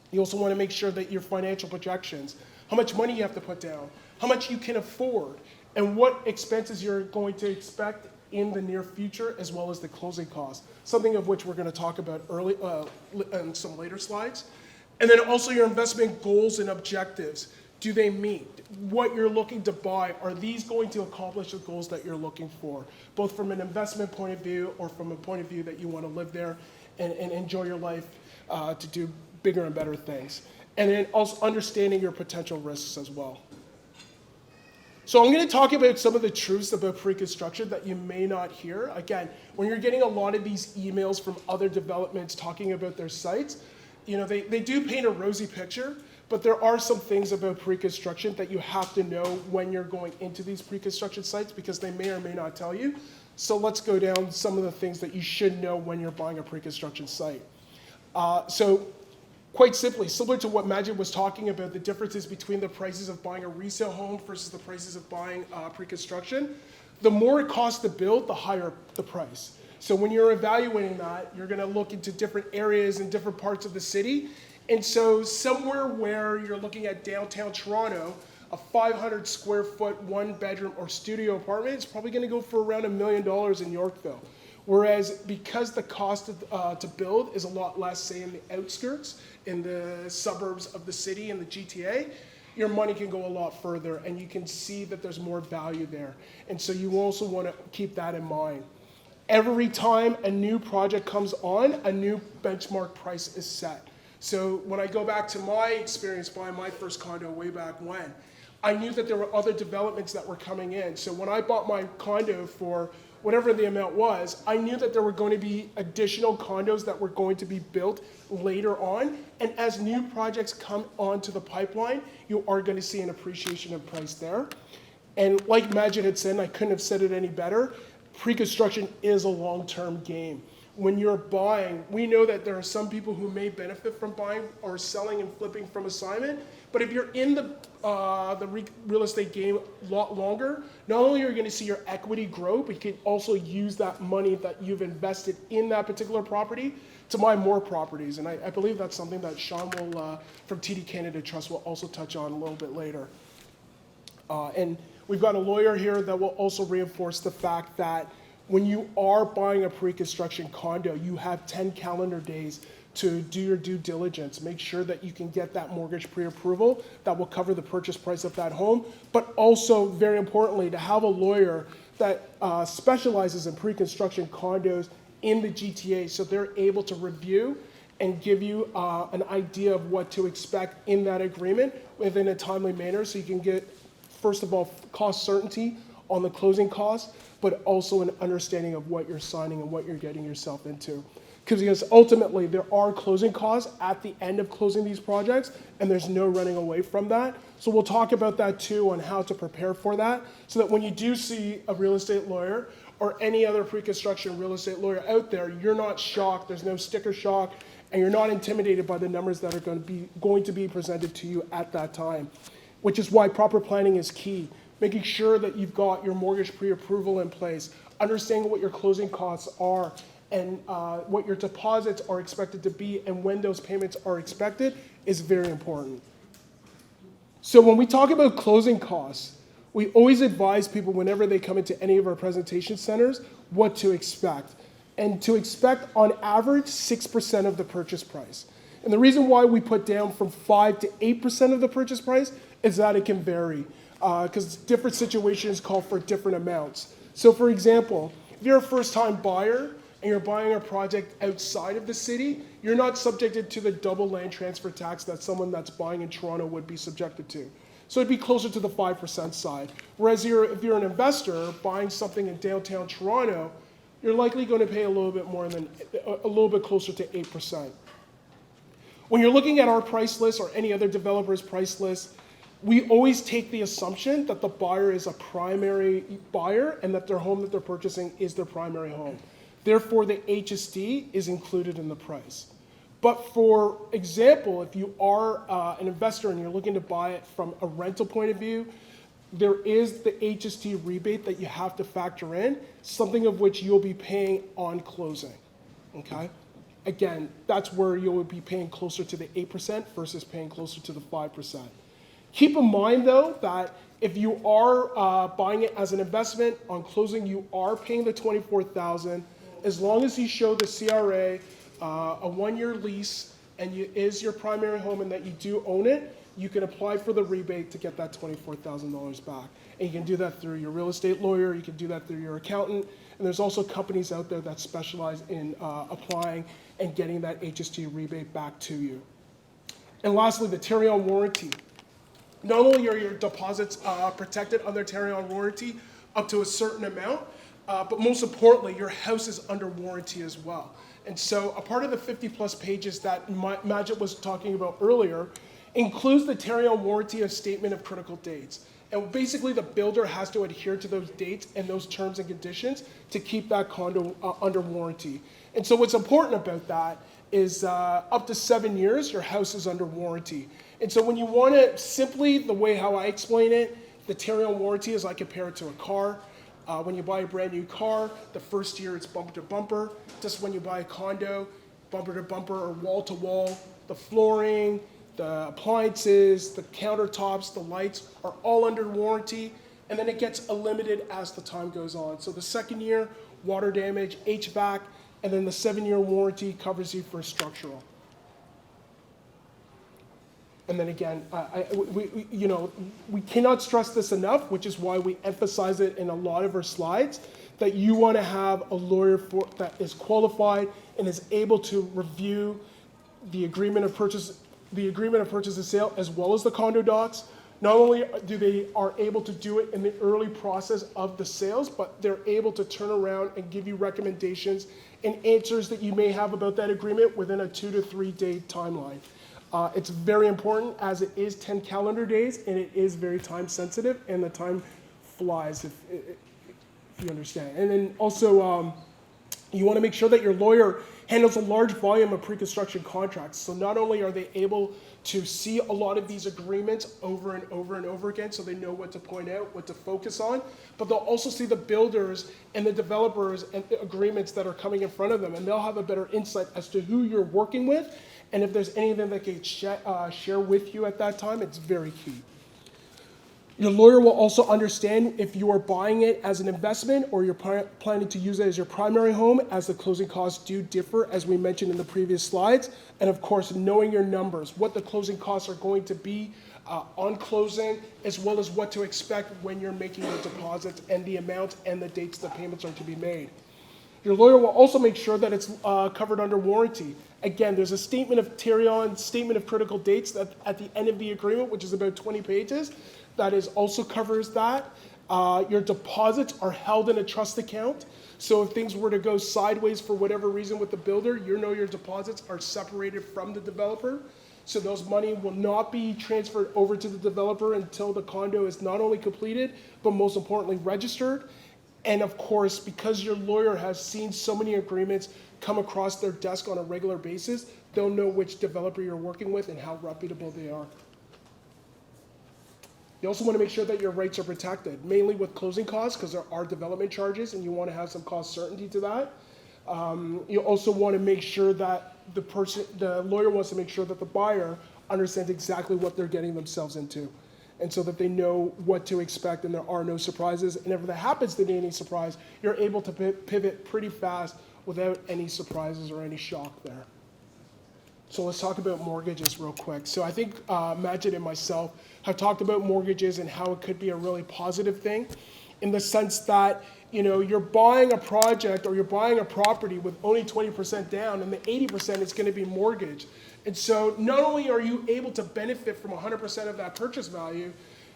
You also want to make sure that your financial projections, how much money you have to put down, how much you can afford, and what expenses you're going to expect in the near future, as well as the closing costs, something of which we're going to talk about in some later slides. And then also your investment goals and objectives. Do they meet? what you're looking to buy, are these going to accomplish the goals that you're looking for, both from an investment point of view or from a point of view that you want to live there and enjoy your life to do bigger and better things. And then also understanding your potential risks as well. So I'm going to talk about some of the truths about pre-construction that you may not hear. Again, when you're getting a lot of these emails from other developments talking about their sites, they do paint a rosy picture, but there are some things about pre-construction that you have to know when you're going into these pre-construction sites because they may or may not tell you. So let's go down some of the things that you should know when you're buying a pre-construction site. So quite simply, similar to what Majid was talking about, the differences between the prices of buying a resale home versus the prices of buying pre-construction, the more it costs to build, the higher the price. So when you're evaluating that, you're going to look into different areas and different parts of the city. And so somewhere where you're looking at downtown Toronto, a 500 square foot, 1 bedroom or studio apartment is probably going to go for around $1 million in Yorkville. Whereas because the cost to build is a lot less, say in the outskirts, in the suburbs of the city and the GTA, your money can go a lot further and you can see that there's more value there. And so you also want to keep that in mind. Every time a new project comes on, a new benchmark price is set. So when I go back to my experience buying my first condo way back when, I knew that there were other developments that were coming in. So when I bought my condo for whatever the amount was, I knew that there were going to be additional condos that were going to be built later on. And as new projects come onto the pipeline, you are going to see an appreciation of price there. And like Majid had said, and I couldn't have said it any better, pre-construction is a long-term game. When you're buying, we know that there are some people who may benefit from buying or selling and flipping from assignment, but if you're in the real estate game a lot longer, not only are you going to see your equity grow, but you can also use that money that you've invested in that particular property to buy more properties. And I believe that's something that Sean will, from TD Canada Trust, will also touch on a little bit later. And we've got a lawyer here that will also reinforce the fact that when you are buying a pre-construction condo, you have 10 calendar days to do your due diligence. Make sure that you can get that mortgage pre-approval that will cover the purchase price of that home, but also, very importantly, to have a lawyer that specializes in pre-construction condos in the GTA so they're able to review and give you an idea of what to expect in that agreement within a timely manner so you can get, first of all, cost certainty on the closing costs, but also an understanding of what you're signing and what you're getting yourself into. Because ultimately, there are closing costs at the end of closing these projects, and there's no running away from that. So we'll talk about that too on how to prepare for that, so that when you do see a real estate lawyer or any other pre-construction real estate lawyer out there, you're not shocked, there's no sticker shock, and you're not intimidated by the numbers that are going to be presented to you at that time, which is why proper planning is key. Making sure that you've got your mortgage pre-approval in place, understanding what your closing costs are, and what your deposits are expected to be and when those payments are expected is very important. So when we talk about closing costs, we always advise people whenever they come into any of our presentation centers what to expect. And to expect on average 6% of the purchase price. And the reason why we put down from 5 to 8% of the purchase price is that it can vary because different situations call for different amounts. So for example, if you're a first-time buyer and you're buying a project outside of the city, you're not subjected to the double land transfer tax that someone that's buying in Toronto would be subjected to. So it'd be closer to the 5% side. Whereas if you're an investor buying something in downtown Toronto, you're likely going to pay a little bit more than, a little bit closer to 8%. When you're looking at our price list or any other developer's price list, we always take the assumption that the buyer is a primary buyer and that their home that they're purchasing is their primary home. Therefore, the HST is included in the price. But for example, if you are an investor and you're looking to buy it from a rental point of view, there is the HST rebate that you have to factor in, something of which you'll be paying on closing, okay? Again, that's where you'll be paying closer to the 8% versus paying closer to the 5%. Keep in mind though, that if you are buying it as an investment, on closing you are paying the $24,000, as long as you show the CRA, a 1-year lease, and is your primary home and that you do own it, you can apply for the rebate to get that $24,000 back. And you can do that through your real estate lawyer, you can do that through your accountant, and there's also companies out there that specialize in applying and getting that HST rebate back to you. And lastly, the carry-on warranty. Not only are your deposits protected under carry-on warranty up to a certain amount, but most importantly, your house is under warranty as well. And so a part of the 50+ pages that Majid was talking about earlier includes the carry-on warranty of statement of critical dates. And basically the builder has to adhere to those dates and those terms and conditions to keep that condo under warranty. And so what's important about that is up to 7 years, your house is under warranty. And so when you want to, simply the way how I explain it, the carry-on warranty is I compare it to a car. When you buy a brand new car, the first year it's bumper to bumper. Just when you buy a condo, bumper to bumper or wall to wall, the flooring, the appliances, the countertops, the lights are all under warranty, and then it gets limited as the time goes on. So the second year, water damage, HVAC, and then the 7-year warranty covers you for structural. And then again, we cannot stress this enough, which is why we emphasize it in a lot of our slides, that you want to have a lawyer that is qualified and is able to review the agreement of purchase and sale, as well as the condo docs. Not only do they are able to do it in the early process of the sales, but they're able to turn around and give you recommendations and answers that you may have about that agreement within a 2 to 3 day timeline. It's very important, as it is 10 calendar days, and it is very time sensitive, and the time flies, if you understand. And then also, you want to make sure that your lawyer handles a large volume of pre-construction contracts. So not only are they able to see a lot of these agreements over and over and over again, so they know what to point out, what to focus on, but they'll also see the builders and the developers and the agreements that are coming in front of them, and they'll have a better insight as to who you're working with, and if there's anything that they can share with you at that time. It's very key. Your lawyer will also understand if you are buying it as an investment or you're planning to use it as your primary home, as the closing costs do differ, as we mentioned in the previous slides. And of course, knowing your numbers, what the closing costs are going to be on closing, as well as what to expect when you're making the deposits and the amount and the dates the payments are to be made. Your lawyer will also make sure that it's covered under warranty. Again, there's a statement of carry-on, statement of critical dates that at the end of the agreement, which is about 20 pages, that is also covers that. Your deposits are held in a trust account. So if things were to go sideways for whatever reason with the builder, your deposits are separated from the developer. So those money will not be transferred over to the developer until the condo is not only completed, but most importantly registered. And of course, because your lawyer has seen so many agreements come across their desk on a regular basis, they'll know which developer you're working with and how reputable they are. You also want to make sure that your rights are protected, mainly with closing costs, because there are development charges and you want to have some cost certainty to that. You also want to make sure that the lawyer wants to make sure that the buyer understands exactly what they're getting themselves into, and so that they know what to expect and there are no surprises. And if there happens to be any surprise, you're able to pivot pretty fast without any surprises or any shock there. So let's talk about mortgages real quick. So I think Majid and myself have talked about mortgages and how it could be a really positive thing, in the sense that you're buying a project or you're buying a property with only 20% down, and the 80% is going to be mortgage. And so not only are you able to benefit from 100% of that purchase value,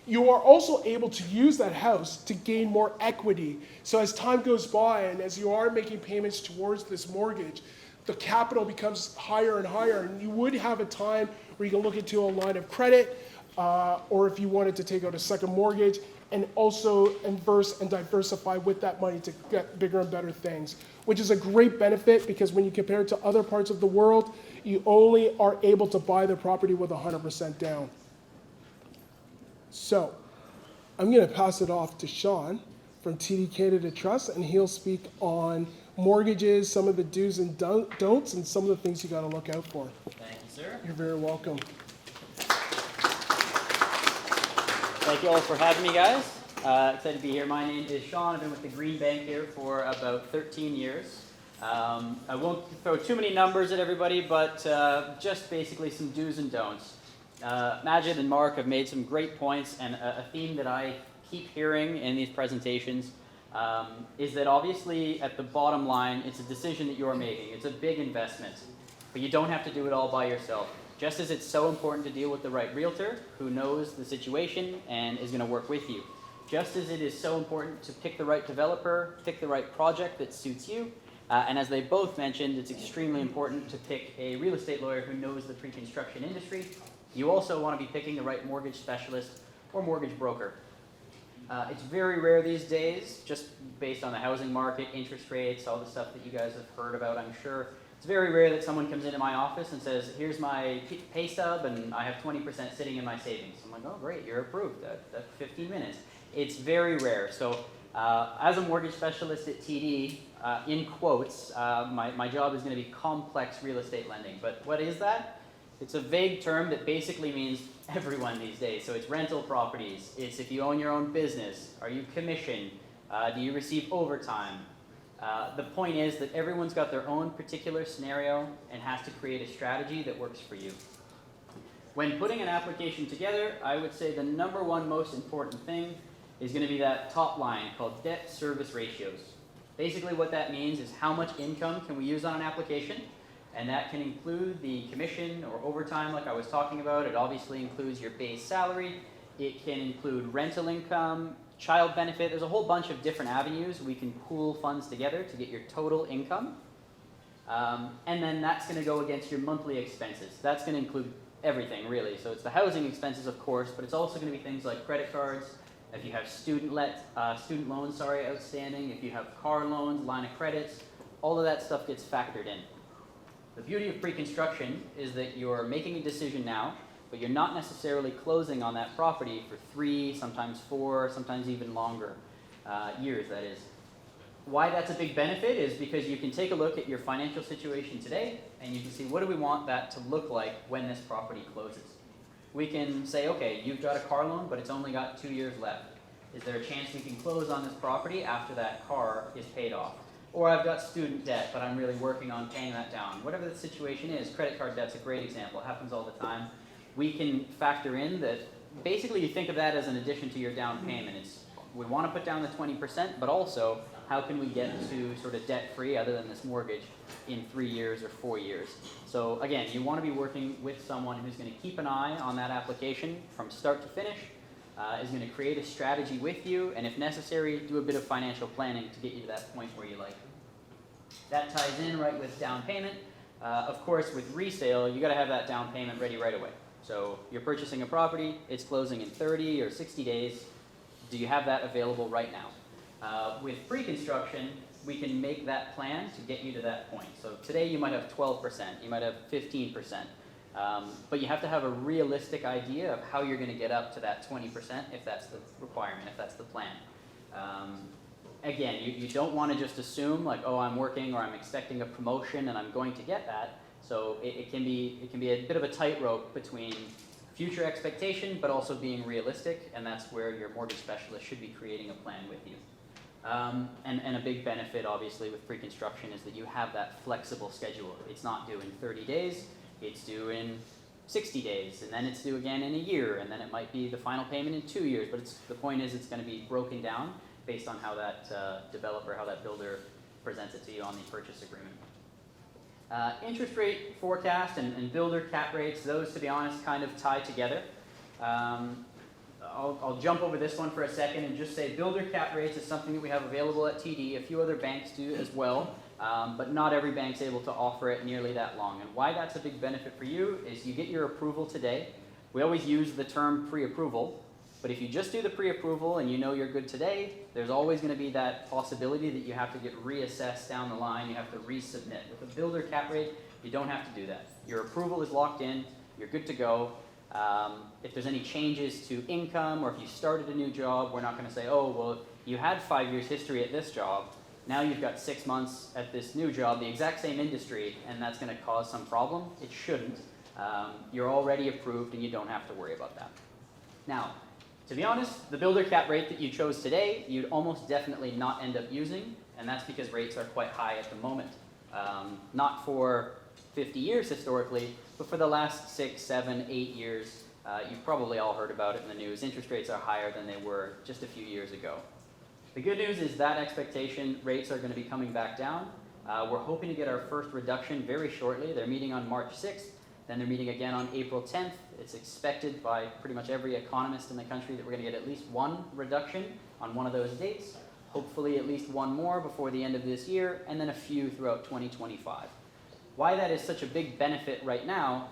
you are also able to use that house to gain more equity. So as time goes by and as you are making payments towards this mortgage, the capital becomes higher and higher, and you would have a time where you can look into a line of credit, or if you wanted to take out a second mortgage, and also inverse and diversify with that money to get bigger and better things, which is a great benefit, because when you compare it to other parts of the world, you only are able to buy the property with 100% down. So I'm going to pass it off to Sean from TD Canada Trust, and he'll speak on mortgages, some of the do's and don'ts, and some of the things you got to look out for. Thank you, sir. You're very welcome. Thank you all for having me, guys. Excited to be here. My name is Sean. I've been with the Green Bank here for about 13 years. I won't throw too many numbers at everybody, but just basically some do's and don'ts. Majid and Mark have made some great points, and a theme that I keep hearing in these presentations is that obviously at the bottom line, it's a decision that you're making. It's a big investment, but you don't have to do it all by yourself. Just as it's so important to deal with the right realtor who knows the situation and is going to work with you. Just as it is so important to pick the right developer, pick the right project that suits you, and as they both mentioned, it's extremely important to pick a real estate lawyer who knows the pre-construction industry. You also want to be picking the right mortgage specialist or mortgage broker. It's very rare these days, just based on the housing market, interest rates, all the stuff that you guys have heard about, I'm sure. It's very rare that someone comes into my office and says, here's my pay stub and I have 20% sitting in my savings. I'm like, oh great, you're approved. That's 15 minutes. It's very rare. So as a mortgage specialist at TD, in quotes, my job is going to be complex real estate lending. But what is that? It's a vague term that basically means everyone these days. So it's rental properties. It's if you own your own business. Are you commissioned? Do you receive overtime? The point is that everyone's got their own particular scenario and has to create a strategy that works for you. When putting an application together, I would say the number one most important thing is going to be that top line called debt service ratios. Basically what that means is how much income can we use on an application, and that can include the commission or overtime like I was talking about. It obviously includes your base salary. It can include rental income, child benefit. There's a whole bunch of different avenues we can pool funds together to get your total income. And then that's going to go against your monthly expenses. That's going to include everything, really. So it's the housing expenses, of course, but it's also going to be things like credit cards, if you have student loans outstanding, if you have car loans, line of credits, all of that stuff gets factored in. The beauty of pre-construction is that you're making a decision now, but you're not necessarily closing on that property for 3, sometimes 4, sometimes even longer years, that is. Why that's a big benefit is because you can take a look at your financial situation today and you can see what do we want that to look like when this property closes. We can say, okay, you've got a car loan, but it's only got 2 years left. Is there a chance we can close on this property after that car is paid off? Or I've got student debt, but I'm really working on paying that down. Whatever the situation is, credit card debt's a great example. It happens all the time. We can factor in that, basically you think of that as an addition to your down payment. We want to put down the 20%, but also how can we get to sort of debt-free other than this mortgage in 3 years or 4 years. So again, you want to be working with someone who's going to keep an eye on that application from start to finish, is going to create a strategy with you, and if necessary, do a bit of financial planning to get you to that point where you like. That ties in right with down payment. Of course, with resale, you got to have that down payment ready right away. So you're purchasing a property, it's closing in 30 or 60 days. Do you have that available right now? With pre-construction, we can make that plan to get you to that point. So today you might have 12%, you might have 15%, but you have to have a realistic idea of how you're going to get up to that 20% if that's the requirement, if that's the plan. Again, you don't want to just assume like, oh, I'm working or I'm expecting a promotion and I'm going to get that. So it can be a bit of a tightrope between future expectation but also being realistic, and that's where your mortgage specialist should be creating a plan with you. And a big benefit, obviously, with pre-construction is that you have that flexible schedule. It's not due in 30 days, it's due in 60 days, and then it's due again in a year, and then it might be the final payment in 2 years, but the point is it's going to be broken down based on how that developer, how that builder presents it to you on the purchase agreement. Interest rate forecast and builder cap rates, those, to be honest, kind of tie together. I'll jump over this one for a second and just say builder cap rates is something that we have available at TD. A few other banks do as well, but not every bank's able to offer it nearly that long. And why that's a big benefit for you is you get your approval today. We always use the term pre-approval, but if you just do the pre-approval and you know you're good today, there's always going to be that possibility that you have to get reassessed down the line, you have to resubmit. With a builder cap rate, you don't have to do that. Your approval is locked in, you're good to go. If there's any changes to income or if you started a new job, we're not going to say, oh, well, you had 5 years history at this job, now you've got 6 months at this new job, the exact same industry, and that's going to cause some problem. It shouldn't. You're already approved and you don't have to worry about that. Now, to be honest, the builder cap rate that you chose today, you'd almost definitely not end up using, and that's because rates are quite high at the moment. Not for 50 years historically, but for the last 6, 7, 8 years, You've probably all heard about it in the news. Interest rates are higher than they were just a few years ago. The good news is that expectation rates are going to be coming back down. We're hoping to get our first reduction very shortly. They're meeting on March 6th, then they're meeting again on April 10th. It's expected by pretty much every economist in the country that we're going to get at least one reduction on one of those dates, hopefully at least one more before the end of this year, and then a few throughout 2025. Why that is such a big benefit right now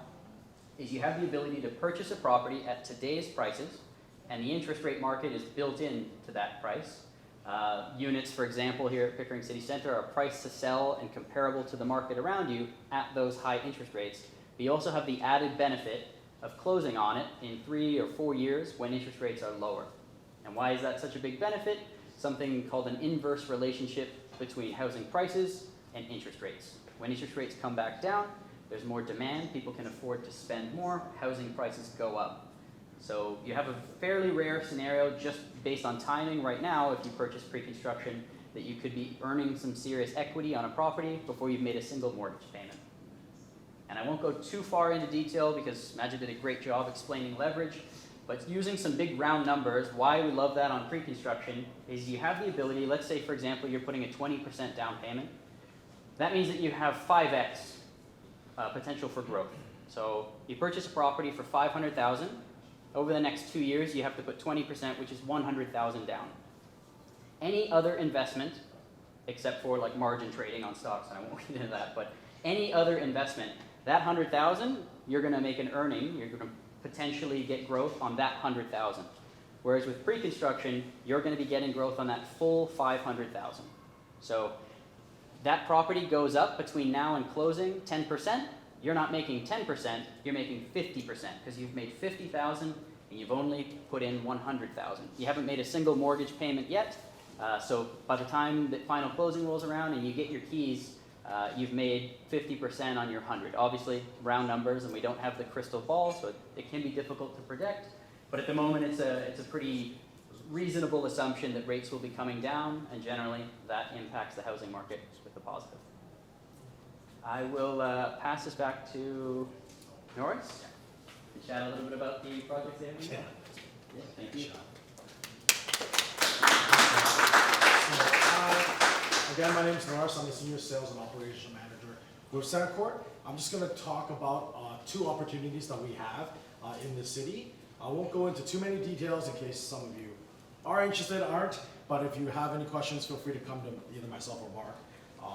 is you have the ability to purchase a property at today's prices, and the interest rate market is built in to that price. Units, for example, here at Pickering City Centre are priced to sell and comparable to the market around you at those high interest rates. But you also have the added benefit of closing on it in 3 or 4 years when interest rates are lower. And why is that such a big benefit? Something called an inverse relationship between housing prices and interest rates. When interest rates come back down, there's more demand, people can afford to spend more, housing prices go up. So you have a fairly rare scenario just based on timing right now, if you purchase pre-construction, that you could be earning some serious equity on a property before you've made a single mortgage payment. And I won't go too far into detail because Majid did a great job explaining leverage, but using some big round numbers, why we love that on pre-construction is you have the ability, let's say for example you're putting a 20% down payment, that means that you have 5x potential for growth. So you purchase a property for $500,000. Over the next 2 years, you have to put 20%, which is $100,000 down. Any other investment, except for like margin trading on stocks, and I won't get into that, but any other investment, that $100,000, you're going to make an earning. You're going to potentially get growth on that $100,000. Whereas with pre-construction, you're going to be getting growth on that full $500,000. So that property goes up between now and closing 10%. You're not making 10%, you're making 50% because you've made $50,000 and you've only put in $100,000. You haven't made a single mortgage payment yet, so by the time the final closing rolls around and you get your keys, you've made 50% on your 100. Obviously, round numbers, and we don't have the crystal ball, so it can be difficult to predict. But at the moment, it's a pretty reasonable assumption that rates will be coming down, and generally that impacts the housing market with the positive. I will pass this back to Norris to chat a little bit about the projects they have. Yeah, thank you. Again, my name is Norris. I'm the Senior Sales and Operations Manager with Centercourt. I'm just going to talk about 2 opportunities that we have in the city. I won't go into too many details in case some of you are interested, aren't, but if you have any questions, feel free to come to either myself or Mark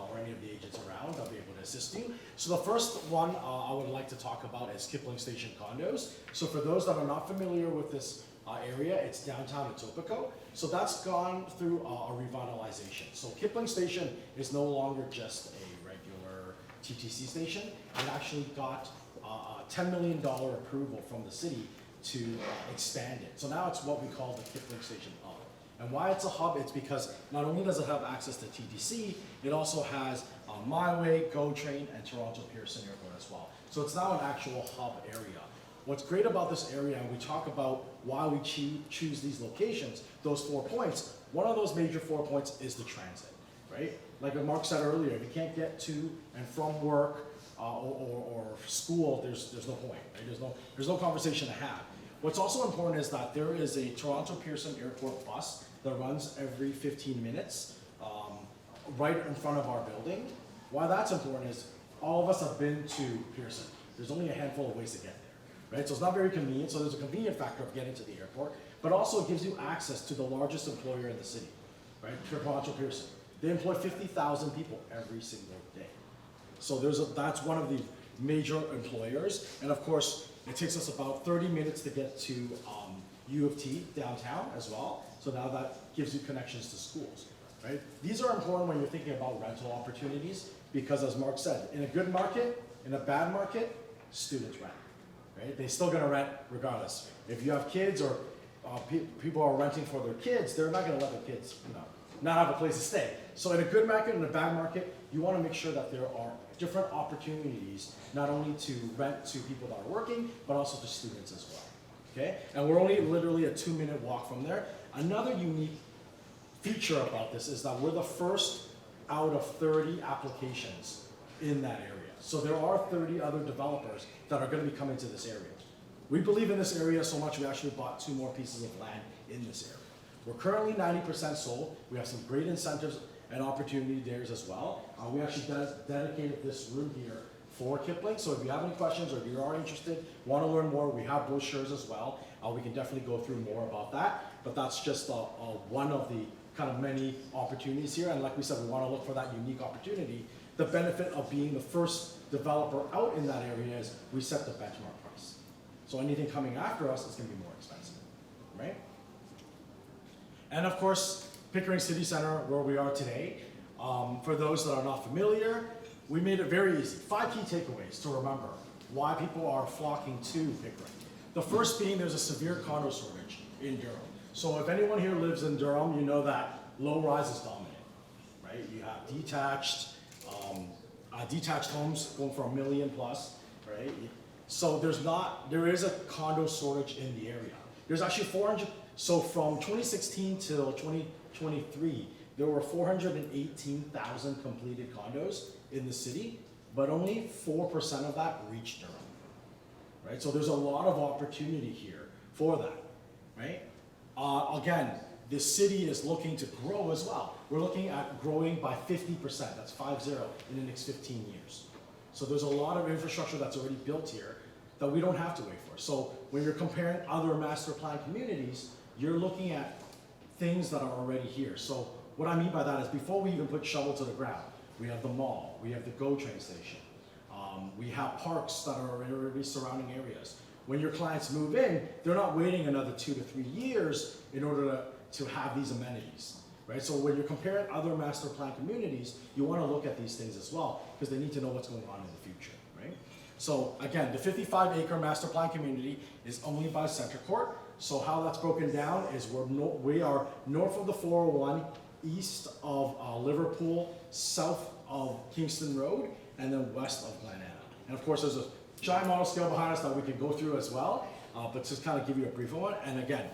or any of the agents around. I'll be able to assist you. So the first one I would like to talk about is Kipling Station condos. So for those that are not familiar with this area, it's downtown Etobicoke. So that's gone through a revitalization. So Kipling Station is no longer just a regular TTC station. It actually got a $10 million approval from the city to expand it. So now it's what we call the Kipling Station Hub. And why it's a hub, it's because not only does it have access to TTC, it also has My Way, GO Train, and Toronto Pearson Airport as well. So it's now an actual hub area. What's great about this area, and we talk about why we choose these locations, those 4 points, one of those major 4 points is the transit, right? Like what Mark said earlier, if you can't get to and from work or school, there's no point, right? There's no conversation to have. What's also important is that there is a Toronto Pearson Airport bus that runs every 15 minutes right in front of our building. Why that's important is all of us have been to Pearson. There's only a handful of ways to get there, right? So it's not very convenient, so there's a convenient factor of getting to the airport, but also it gives you access to the largest employer in the city, right? Toronto Pearson. They employ 50,000 people every single day. So that's one of the major employers, and of course, it takes us about 30 minutes to get to U of T downtown as well. So now that gives you connections to schools, right? These are important when you're thinking about rental opportunities because as Mark said, in a good market, in a bad market, students rent, right? They're still gonna rent regardless. If you have kids or people are renting for their kids, they're not gonna let their kids, not have a place to stay. So in a good market, in a bad market, you wanna make sure that there are different opportunities, not only to rent to people that are working, but also to students as well, okay? And we're only literally a 2-minute walk from there. Another unique feature about this is that we're the first out of 30 applications in that area. So there are 30 other developers that are gonna be coming to this area. We believe in this area so much we actually bought 2 more pieces of land in this area. We're currently 90% sold. We have some great incentives and opportunity there as well. We actually dedicated this room here for Kipling. So if you have any questions or if you are interested, want to learn more, we have brochures as well. We can definitely go through more about that. But that's just one of the kind of many opportunities here. And like we said, we want to look for that unique opportunity. The benefit of being the first developer out in that area is we set the benchmark price. So anything coming after us is going to be more expensive, right? And of course, Pickering City Center, where we are today. For those that are not familiar, we made it very easy. 5 key takeaways to remember why people are flocking to Pickering. The first being there's a severe condo shortage in Durham. So if anyone here lives in Durham, you know that low rise is dominant, right? You have detached homes going for $1 million plus, right? So there is a condo shortage in the area. There's actually 400, so from 2016 till 2023, there were 418,000 completed condos in the city, but only 4% of that reached Durham, right? So there's a lot of opportunity here for that, right? Again, the city is looking to grow as well. We're looking at growing by 50%, that's 50, in the next 15 years. So there's a lot of infrastructure that's already built here that we don't have to wait for. So when you're comparing other master plan communities, you're looking at things that are already here. So what I mean by that is before we even put shovel to the ground, we have the mall, we have the GO train station, we have parks that are already surrounding areas. When your clients move in, they're not waiting another 2 to 3 years in order to have these amenities, right? So when you're comparing other master plan communities, you want to look at these things as well because they need to know what's going on in the future, right? So again, the 55-acre master plan community is owned by Center Court. So how that's broken down is we are north of the 401, east of Liverpool, south of Kingston Road, and then west of Glen Anna. And of course, there's a giant model scale behind us that we can go through as well, but just kind of give you a brief one. And again,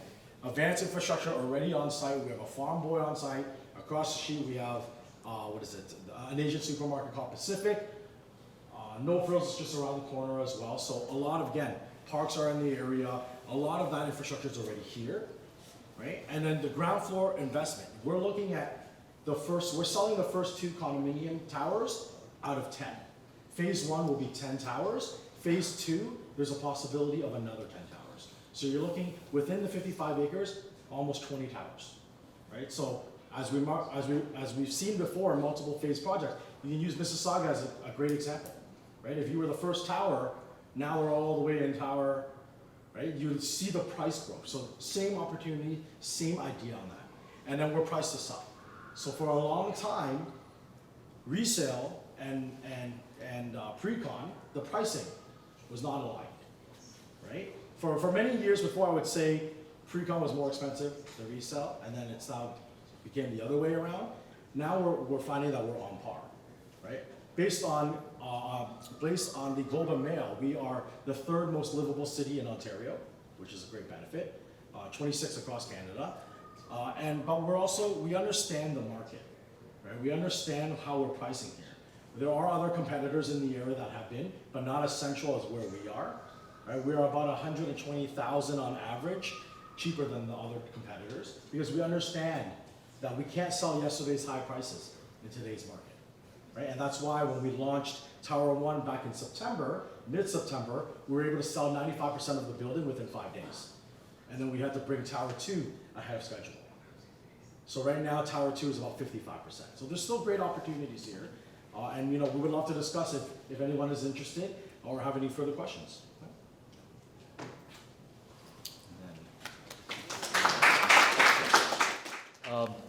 advanced infrastructure already on site. We have a farm boy on site. Across the street, we have, an Asian supermarket called Pacific. No Frills is just around the corner as well. So a lot of, again, parks are in the area. A lot of that infrastructure is already here, right? And then the ground floor investment. We're looking at we're selling the first 2 condominium towers out of 10. Phase 1 will be 10 towers. Phase 2, there's a possibility of another 10 towers. So you're looking within the 55 acres, almost 20 towers, right? So as we've seen before in multiple phase projects, you can use Mississauga as a great example, right? If you were the first tower, now we're all the way in tower, right? You see the price growth. So same opportunity, same idea on that. And then we're priced this up. So for a long time, resale and pre-con, the pricing was not aligned, right? For many years before, I would say pre-con was more expensive than resale, and then it's now became the other way around. Now we're finding that we're on par, right? Based on the Globe and Mail, we are the 3rd most livable city in Ontario, which is a great benefit, 26 across Canada. But we understand the market, right? We understand how we're pricing here. There are other competitors in the area that have been, but not as central as where we are, right? We are about 120,000 on average, cheaper than the other competitors, because we understand that we can't sell yesterday's high prices in today's market. Right? And that's why when we launched Tower 1 back in September, mid-September, we were able to sell 95% of the building within 5 days. And then we had to bring Tower 2 ahead of schedule. So right now, Tower 2 is about 55%. So there's still great opportunities here. And we would love to discuss it if anyone is interested or have any further questions.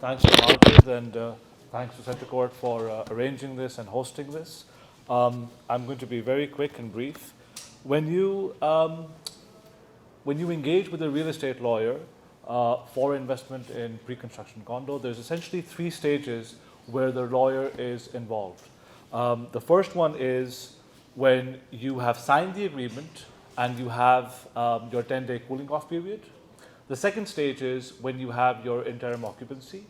Thanks to Margaret and thanks to Center Court for arranging this and hosting this. I'm going to be very quick and brief. When you engage with a real estate lawyer for investment in pre-construction condo, there's essentially 3 stages where the lawyer is involved. The first one is when you have signed the agreement and you have your 10-day cooling off period. The second stage is when you have your interim occupancy.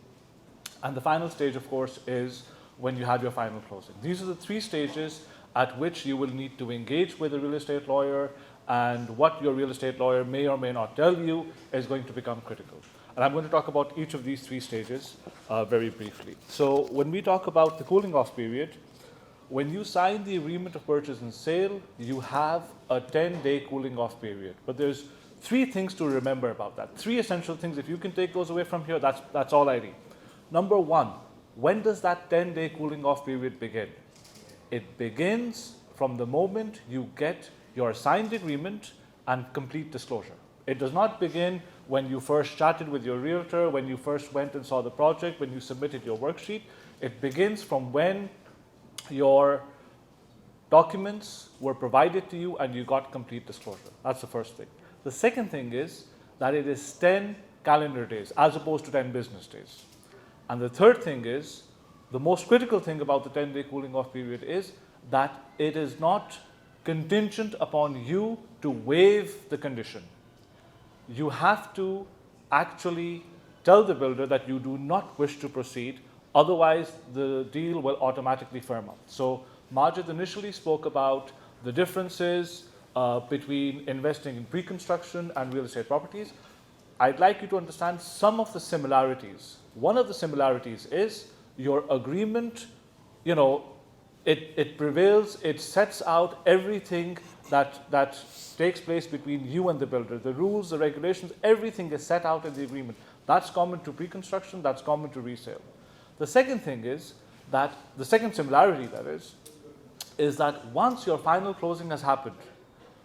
And the final stage, of course, is when you have your final closing. These are the 3 stages at which you will need to engage with a real estate lawyer and what your real estate lawyer may or may not tell you is going to become critical. And I'm going to talk about each of these three stages very briefly. So when we talk about the cooling off period, when you sign the agreement of purchase and sale, you have a 10-day cooling off period. But there's three things to remember about that. Three essential things. If you can take those away from here, that's all I need. Number one, when does that 10-day cooling off period begin? It begins from the moment you get your signed agreement and complete disclosure. It does not begin when you first chatted with your realtor, when you first went and saw the project, when you submitted your worksheet. It begins from when your documents were provided to you and you got complete disclosure. That's the first thing. The second thing is that it is 10 calendar days as opposed to 10 business days. And the third thing is, the most critical thing about the 10-day cooling off period is that it is not contingent upon you to waive the condition. You have to actually tell the builder that you do not wish to proceed, otherwise the deal will automatically firm up. So Majid initially spoke about the differences between investing in pre-construction and real estate properties. I'd like you to understand some of the similarities. One of the similarities is your agreement, it prevails, it sets out everything that takes place between you and the builder. The rules, the regulations, everything is set out in the agreement. That's common to pre-construction, that's common to resale. The second thing is that, the second similarity that is that once your final closing has happened,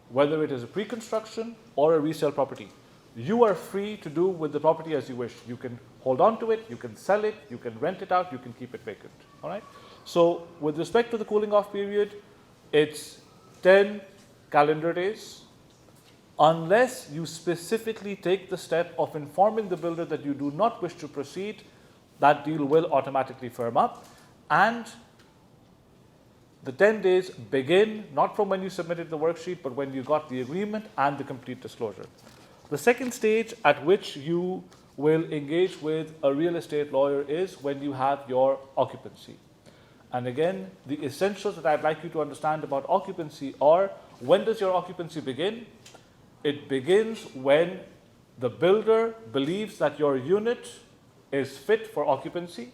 whether it is a pre-construction or a resale property, you are free to do with the property as you wish. You can hold on to it, you can sell it, you can rent it out, you can keep it vacant. All right? So with respect to the cooling off period, it's 10 calendar days, unless you specifically take the step of informing the builder that you do not wish to proceed. That deal will automatically firm up, and the 10 days begin not from when you submitted the worksheet, but when you got the agreement and the complete disclosure. The second stage at which you will engage with a real estate lawyer is when you have your occupancy. And again, the essentials that I'd like you to understand about occupancy are, when does your occupancy begin? It begins when the builder believes that your unit is fit for occupancy,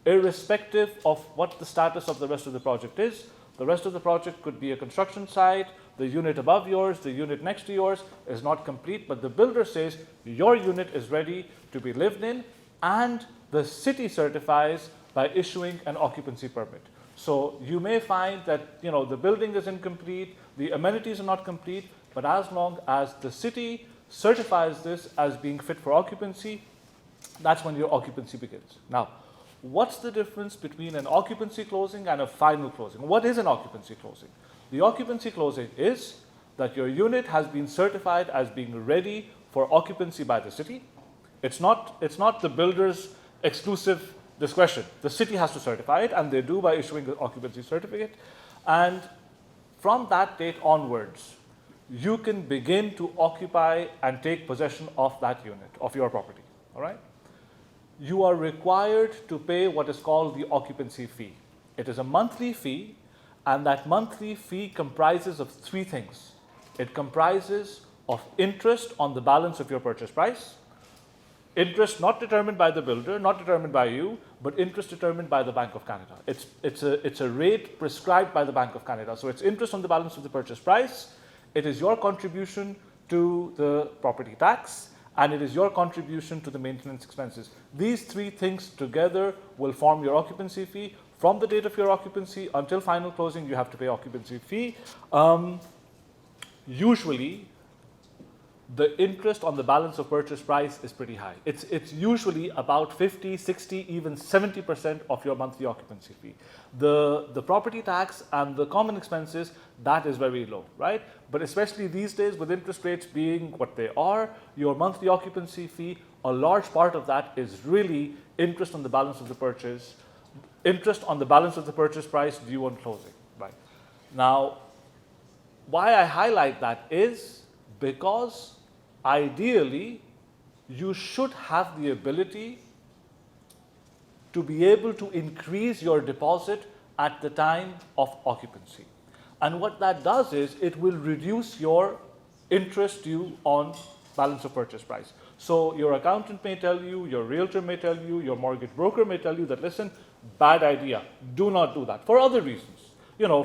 irrespective of what the status of the rest of the project is. The rest of the project could be a construction site, the unit above yours, the unit next to yours is not complete, but the builder says your unit is ready to be lived in, and the city certifies by issuing an occupancy permit. So you may find that the building is incomplete, the amenities are not complete, but as long as the city certifies this as being fit for occupancy, that's when your occupancy begins. Now, what's the difference between an occupancy closing and a final closing? What is an occupancy closing? The occupancy closing is that your unit has been certified as being ready for occupancy by the city. It's not the builder's exclusive discretion. The city has to certify it, and they do by issuing the occupancy certificate. And from that date onwards, you can begin to occupy and take possession of that unit, of your property. All right? You are required to pay what is called the occupancy fee. It is a monthly fee, and that monthly fee comprises of three things. It comprises of interest on the balance of your purchase price, interest not determined by the builder, not determined by you, but interest determined by the Bank of Canada. It's a rate prescribed by the Bank of Canada. So it's interest on the balance of the purchase price, it is your contribution to the property tax, and it is your contribution to the maintenance expenses. These three things together will form your occupancy fee. From the date of your occupancy until final closing, you have to pay occupancy fee. Usually, the interest on the balance of purchase price is pretty high. It's usually about 50, 60, even 70% of your monthly occupancy fee. The property tax and the common expenses, that is very low, right? But especially these days, with interest rates being what they are, your monthly occupancy fee, a large part of that is really interest on the balance of the purchase, interest on the balance of the purchase price due on closing, right? Now, why I highlight that is because ideally, you should have the ability to be able to increase your deposit at the time of occupancy. And what that does is it will reduce your interest due on balance of purchase price. So your accountant may tell you, your realtor may tell you, your mortgage broker may tell you that, listen, bad idea, do not do that, for other reasons.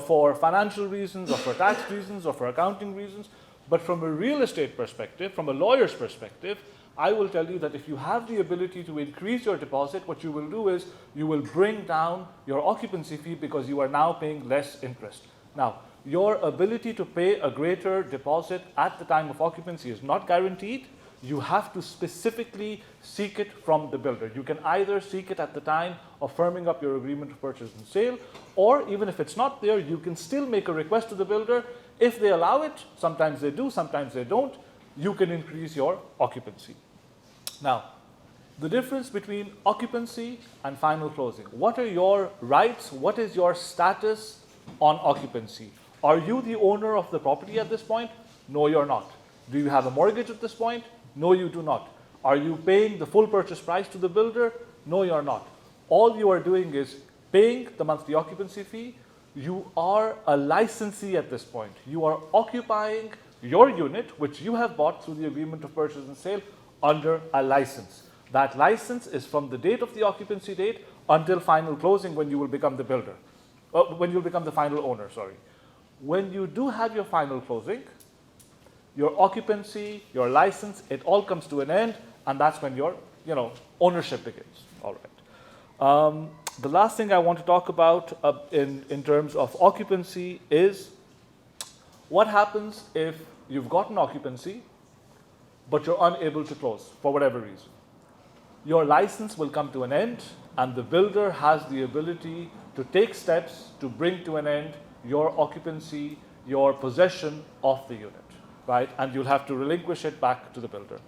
For financial reasons, or for tax reasons, or for accounting reasons. But from a real estate perspective, from a lawyer's perspective, I will tell you that if you have the ability to increase your deposit, what you will do is you will bring down your occupancy fee because you are now paying less interest. Now, your ability to pay a greater deposit at the time of occupancy is not guaranteed. You have to specifically seek it from the builder. You can either seek it at the time of firming up your agreement of purchase and sale, or even if it's not there, you can still make a request to the builder. If they allow it, sometimes they do, sometimes they don't, you can increase your occupancy. Now, the difference between occupancy and final closing. What are your rights? What is your status on occupancy? Are you the owner of the property at this point? No, you're not. Do you have a mortgage at this point? No, you do not. Are you paying the full purchase price to the builder? No, you're not. All you are doing is paying the monthly occupancy fee. You are a licensee at this point. You are occupying your unit, which you have bought through the agreement of purchase and sale, under a license. That license is from the date of the occupancy date until final closing, when you will become the builder. When you'll become the final owner, sorry. When you do have your final closing, your occupancy, your license, it all comes to an end, and that's when your ownership begins. All right. The last thing I want to talk about in terms of occupancy is what happens if you've gotten occupancy, but you're unable to close for whatever reason. Your license will come to an end, and the builder has the ability to take steps to bring to an end your occupancy, your possession of the unit, right? And you'll have to relinquish it back to the builder.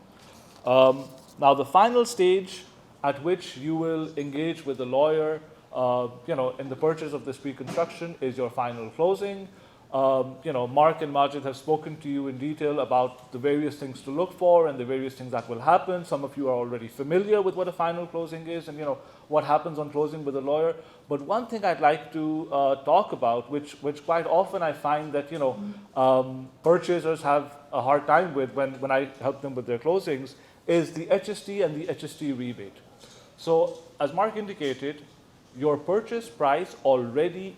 Now, the final stage at which you will engage with the lawyer, in the purchase of this pre-construction is your final closing. Mark and Majid have spoken to you in detail about the various things to look for and the various things that will happen. Some of you are already familiar with what a final closing is and what happens on closing with a lawyer. But one thing I'd like to talk about, which quite often I find that purchasers have a hard time with when I help them with their closings, is the HST and the HST rebate. So, as Mark indicated, your purchase price already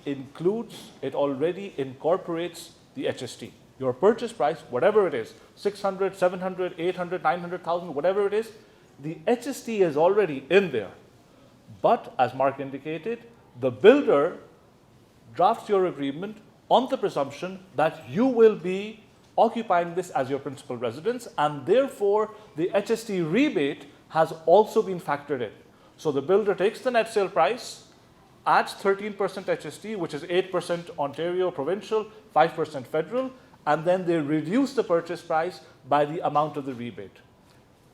incorporates the HST. Your purchase price, whatever it is, 600, 700, 800, 900,000, whatever it is, the HST is already in there. But, as Mark indicated, the builder drafts your agreement on the presumption that you will be occupying this as your principal residence, and therefore the HST rebate has also been factored in. So the builder takes the net sale price, adds 13% HST, which is 8% Ontario provincial, 5% federal, and then they reduce the purchase price by the amount of the rebate.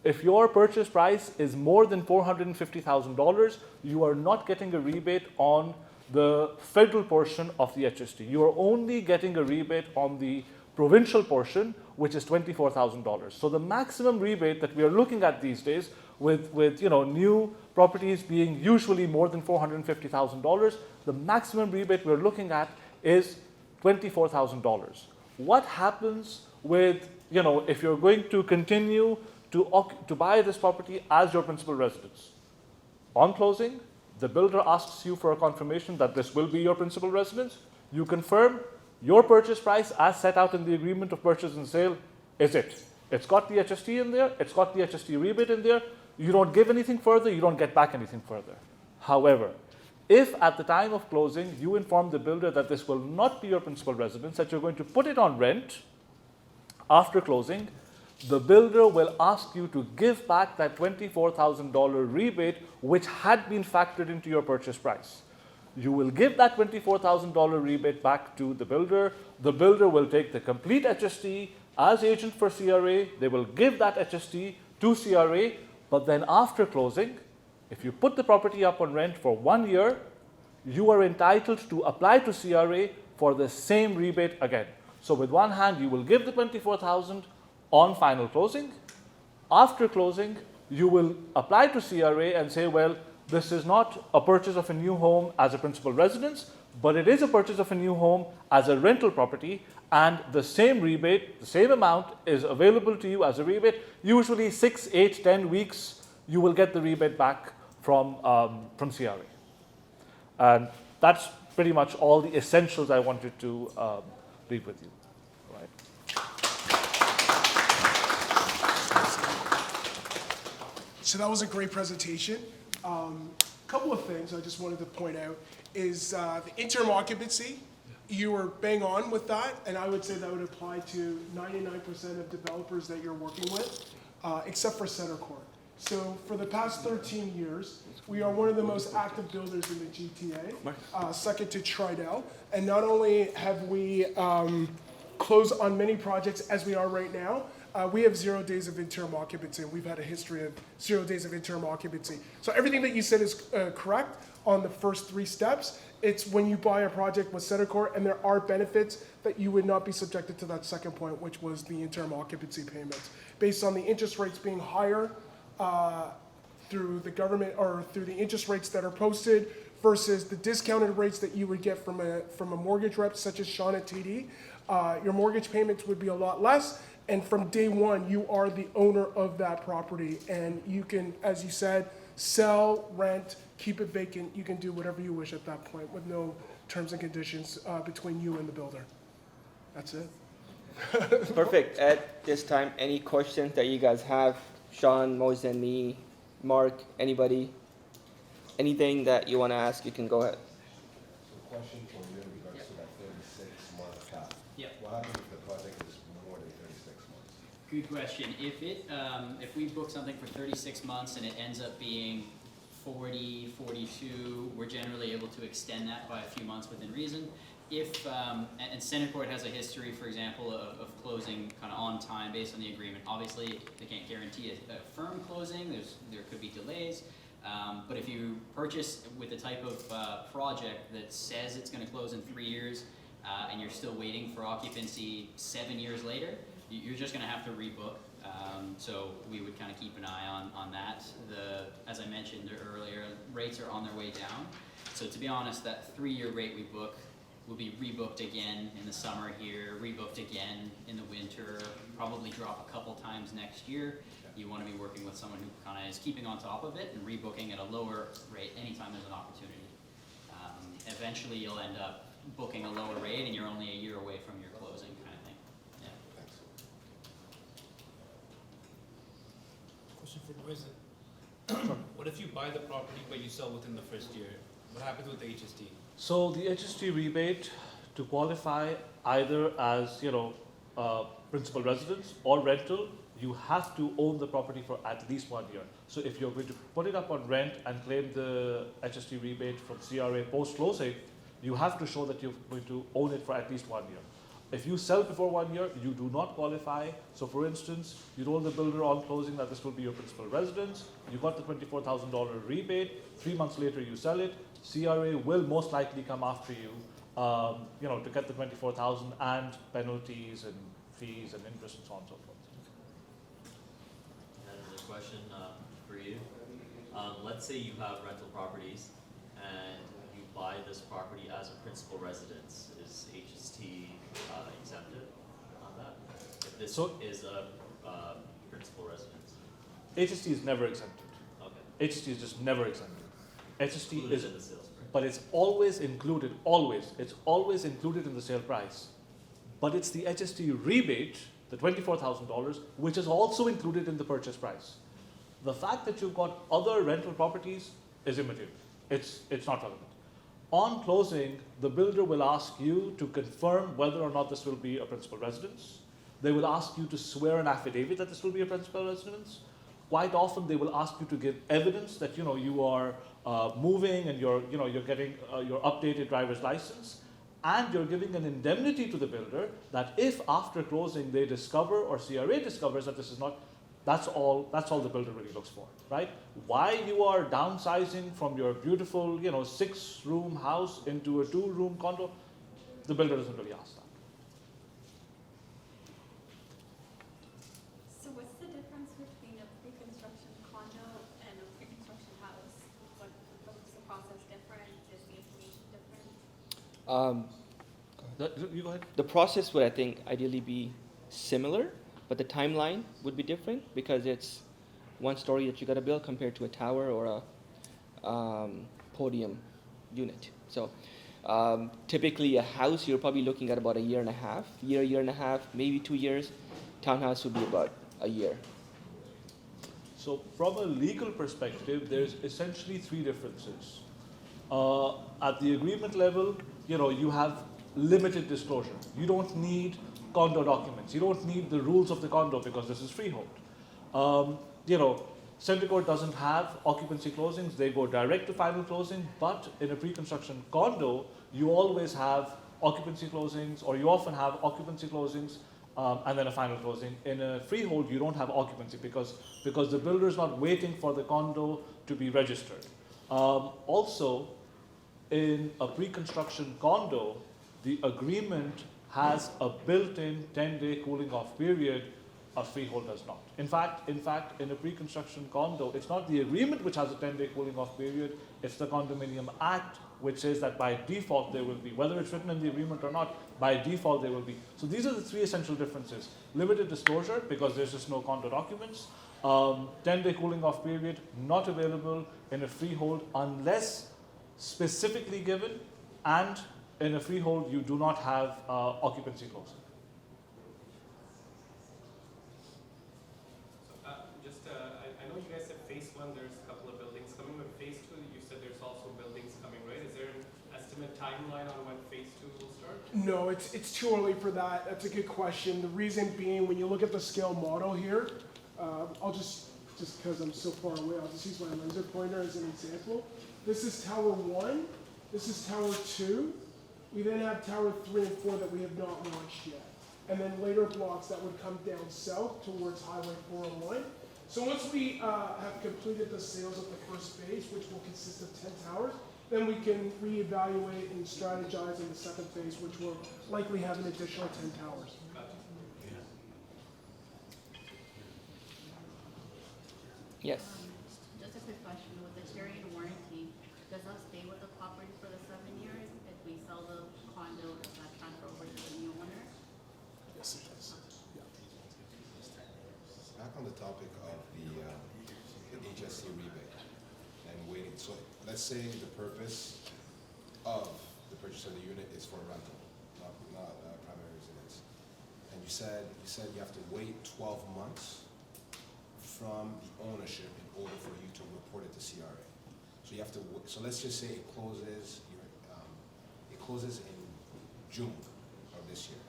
If your purchase price is more than $450,000, you are not getting a rebate on the federal portion of the HST. You are only getting a rebate on the provincial portion, which is $24,000. So the maximum rebate that we are looking at these days, with new properties being usually more than $450,000, the maximum rebate we're looking at is $24,000. What happens with if you're going to continue to buy this property as your principal residence? On closing, the builder asks you for a confirmation that this will be your principal residence. You confirm your purchase price as set out in the agreement of purchase and sale is it. It's got the HST in there, it's got the HST rebate in there. You don't give anything further, you don't get back anything further. However, if at the time of closing you inform the builder that this will not be your principal residence, that you're going to put it on rent after closing, the builder will ask you to give back that $24,000 rebate which had been factored into your purchase price. You will give that $24,000 rebate back to the builder. The builder will take the complete HST as agent for CRA. They will give that HST to CRA, but then after closing, if you put the property up on rent for 1 year, you are entitled to apply to CRA for the same rebate again. So with one hand, you will give the $24,000 on final closing. After closing, you will apply to CRA and say, well, this is not a purchase of a new home as a principal residence, but it is a purchase of a new home as a rental property, and the same rebate, the same amount is available to you as a rebate. Usually 6, 8, 10 weeks, you will get the rebate back from CRA. And that's pretty much all the essentials I wanted to leave with you. Right. So that was a great presentation. Couple of things I just wanted to point out is the interim occupancy. You were bang on with that, and I would say that would apply to 99% of developers that you're working with, except for Center Court. So for the past 13 years, we are one of the most active builders in the GTA, second to Tridel. And not only have we closed on many projects as we are right now, we have 0 days of interim occupancy, and we've had a history of 0 days of interim occupancy. So everything that you said is correct on the first 3 steps. It's when you buy a project with Center Court, and there are benefits that you would not be subjected to that second point, which was the interim occupancy payments. Based on the interest rates being higher through the government or through the interest rates that are posted versus the discounted rates that you would get from a mortgage rep such as Sean at TD, your mortgage payments would be a lot less. And from day one, you are the owner of that property, and you can, as you said, sell, rent, keep it vacant. You can do whatever you wish at that point with no terms and conditions between you and the builder. That's it. Perfect. At this time, any questions that you guys have? Sean, Moise, and me, Mark, anybody? Anything that you want to ask, you can go ahead. So question for you in regards to that 36-month cap. Yeah. What happens if the project is more than 36 months? Good question. If we book something for 36 months and it ends up being 40, 42, we're generally able to extend that by a few months within reason. And Center Court has a history, for example, of closing kind of on time based on the agreement. Obviously, they can't guarantee a firm closing. There could be delays. But if you purchase with the type of project that says it's going to close in 3 years, and you're still waiting for occupancy 7 years later, you're just going to have to rebook. So we would kind of keep an eye on that. As I mentioned earlier, rates are on their way down. So to be honest, that 3-year rate we book will be rebooked again in the summer here, rebooked again in the winter, probably drop a couple times next year. You want to be working with someone who kind of is keeping on top of it and rebooking at a lower rate anytime there's an opportunity. Eventually you'll end up booking a lower rate and you're only a year away from your closing kind of thing. Yeah. Thanks. Question for Moise. What if you buy the property but you sell within the first year? What happens with the HST? So the HST rebate, to qualify either as principal residence or rental, you have to own the property for at least 1 year. So if you're going to put it up on rent and claim the HST rebate from CRA post-closing, you have to show that you're going to own it for at least 1 year. If you sell before 1 year, you do not qualify. So for instance, you told the builder on closing that this will be your principal residence, you got the $24,000 rebate, 3 months later you sell it, CRA will most likely come after you, to get the $24,000 and penalties and fees and interest and so on and so forth. Another question for you. Let's say you have rental properties and you buy this property as a principal residence. Is HST exempted on that? If this is a principal residence? HST is never exempted. Okay. HST is just never exempted. HST Included is, in the sales price. but it's always included, always. It's always included in the sale price. But it's the HST rebate, the $24,000, which is also included in the purchase price. The fact that you've got other rental properties is immaterial. It's not relevant. On closing, the builder will ask you to confirm whether or not this will be a principal residence. They will ask you to swear an affidavit that this will be a principal residence. Quite often, they will ask you to give evidence that you are moving and you're getting your updated driver's license, and you're giving an indemnity to the builder that if after closing they discover or CRA discovers that this is not, that's all the builder really looks for, right? Why you are downsizing from your beautiful 6-room house into a 2-room condo, the builder doesn't really ask that. So what's the difference between a pre-construction condo and a pre-construction house? What's the process different? Is the information different? You go ahead. The process would, I think, ideally be similar, but the timeline would be different because it's one story that you got to build compared to a tower or a podium unit. So typically a house, you're probably looking at about a year and a half, maybe 2 years. Townhouse would be about a year. So from a legal perspective, there's essentially three differences. At the agreement level, you have limited disclosure. You don't need condo documents. You don't need the rules of the condo because this is freehold. Centercourt doesn't have occupancy closings. They go direct to final closing, but in a pre-construction condo, you always have occupancy closings, or you often have occupancy closings and then a final closing. In a freehold, you don't have occupancy because the builder is not waiting for the condo to be registered. Also, in a pre-construction condo, the agreement has a built-in 10-day cooling off period. A freehold does not. In fact, in a pre-construction condo, it's not the agreement which has a 10-day cooling off period, it's the Condominium Act which says that by default there will be, whether it's written in the agreement or not, by default there will be. So these are the three essential differences. Limited disclosure, because there's just no condo documents. 10-day cooling off period, not available in a freehold unless specifically given, and in a freehold you do not have occupancy closing. I know you guys said phase one, there's a couple of buildings coming, but phase two, you said there's also buildings coming, right? Is there an estimate timeline on when phase two will start? No, it's too early for that. That's a good question. The reason being, when you look at the scale model here, I'll just because I'm so far away, I'll just use my laser pointer as an example. This is tower 1, this is tower 2. We then have tower 3 and 4 that we have not launched yet. And then later blocks that would come down south towards Highway 401. So once we have completed the sales of the first phase, which will consist of 10 towers, then we can reevaluate and strategize in the second phase, which will likely have an additional 10 towers. Yes. Just a quick question. With the carrying warranty, does that stay with the property for the 7 years? If we sell the condo, does that transfer over to the new owner? Yes, it does. Back on the topic of the HSC rebate and waiting. So let's say the purpose of the purchase of the unit is for rental, not primary residence. And you said you have to wait 12 months from the ownership in order for you to report it to CRA. So you have to. So let's just say it closes in June of this year,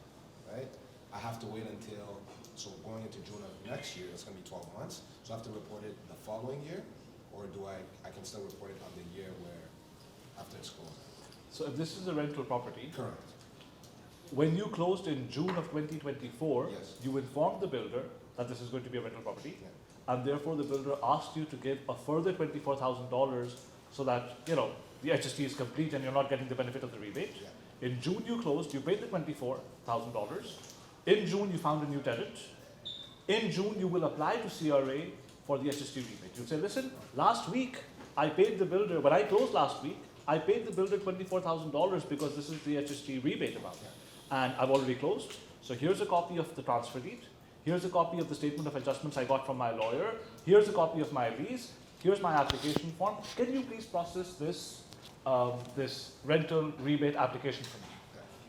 right? I have to wait until. So going into June of next year, it's going to be 12 months. So I have to report it the following year, or do I can still report it on the year where after it's closed? So if this is a rental property, Correct. when you closed in June of 2024, Yes. you informed the builder that this is going to be a rental property, Yeah. and therefore the builder asked you to give a further $24,000 so that the HST is complete and you're not getting the benefit of the rebate. Yeah. In June you closed, you paid the $24,000. In June you found a new tenant. In June you will apply to CRA for the HST rebate. You say, listen, last week I paid the builder, when I closed last week, I paid the builder $24,000 because this is the HST rebate amount. And I've already closed. So here's a copy of the transfer deed. Here's a copy of the statement of adjustments I got from my lawyer. Here's a copy of my lease. Here's my application form. Can you please process this rental rebate application for me?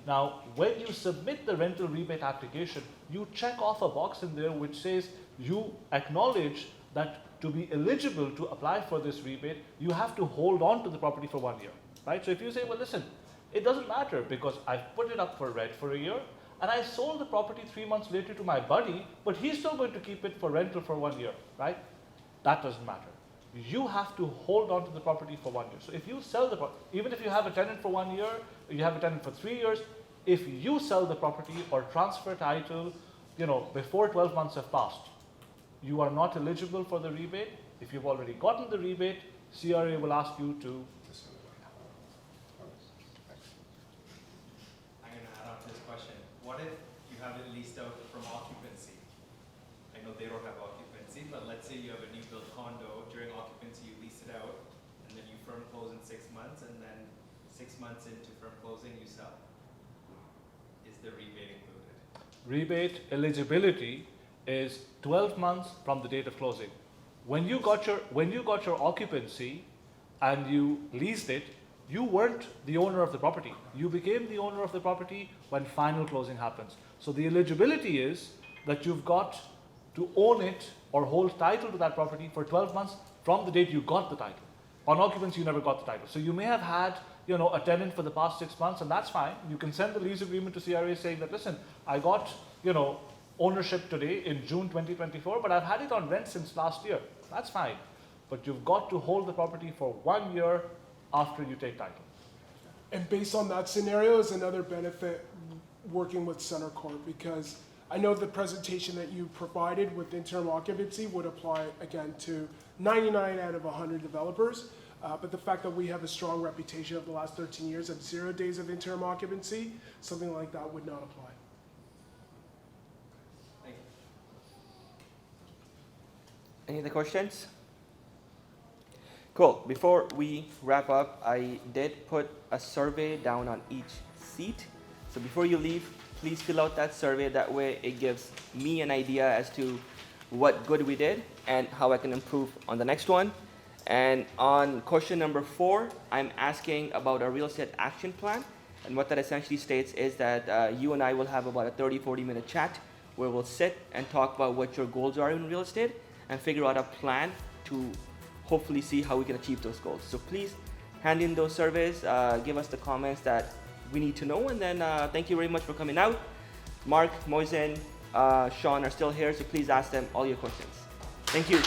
Now, when you submit the rental rebate application, you check off a box in there which says you acknowledge that to be eligible to apply for this rebate, you have to hold on to the property for 1 year, right? So if you say, well, listen, it doesn't matter because I've put it up for rent for a year and I sold the property 3 months later to my buddy, but he's still going to keep it for rental for 1 year, right? That doesn't matter. You have to hold on to the property for 1 year. So if you sell the property, even if you have a tenant for 1 year, you have a tenant for 3 years, if you sell the property or transfer title, before 12 months have passed, you are not eligible for the rebate. If you've already gotten the rebate, CRA will ask you to. I'm going to add on to this question. What if you have it leased out from occupancy? I know they don't have occupancy, but let's say you have a new built condo. During occupancy, you lease it out, and then you firm close in 6 months, and then 6 months into from closing, you sell. Is the rebate included? Rebate eligibility is 12 months from the date of closing. When you got your occupancy and you leased it, you weren't the owner of the property. You became the owner of the property when final closing happens. So the eligibility is that you've got to own it or hold title to that property for 12 months from the date you got the title. On occupancy, you never got the title. So you may have had, a tenant for the past 6 months, and that's fine. You can send the lease agreement to CRA saying that, listen, I got, ownership today in June 2024, but I've had it on rent since last year. That's fine. But you've got to hold the property for 1 year after you take title. And based on that scenario is another benefit working with Center Court, because I know the presentation that you provided with interim occupancy would apply again to 99 out of 100 developers. But the fact that we have a strong reputation of the last 13 years of 0 days of interim occupancy, something like that would not apply. Thank you. Any other questions? Cool. Before we wrap up, I did put a survey down on each seat. So before you leave, please fill out that survey. That way it gives me an idea as to what good we did and how I can improve on the next one. And on question number 4, I'm asking about a real estate action plan. And what that essentially states is that you and I will have about a 30-40 minute chat where we'll sit and talk about what your goals are in real estate and figure out a plan to hopefully see how we can achieve those goals. So please hand in those surveys, give us the comments that we need to know, and then thank you very much for coming out. Mark, Moisen, Sean are still here, so please ask them all your questions. Thank you.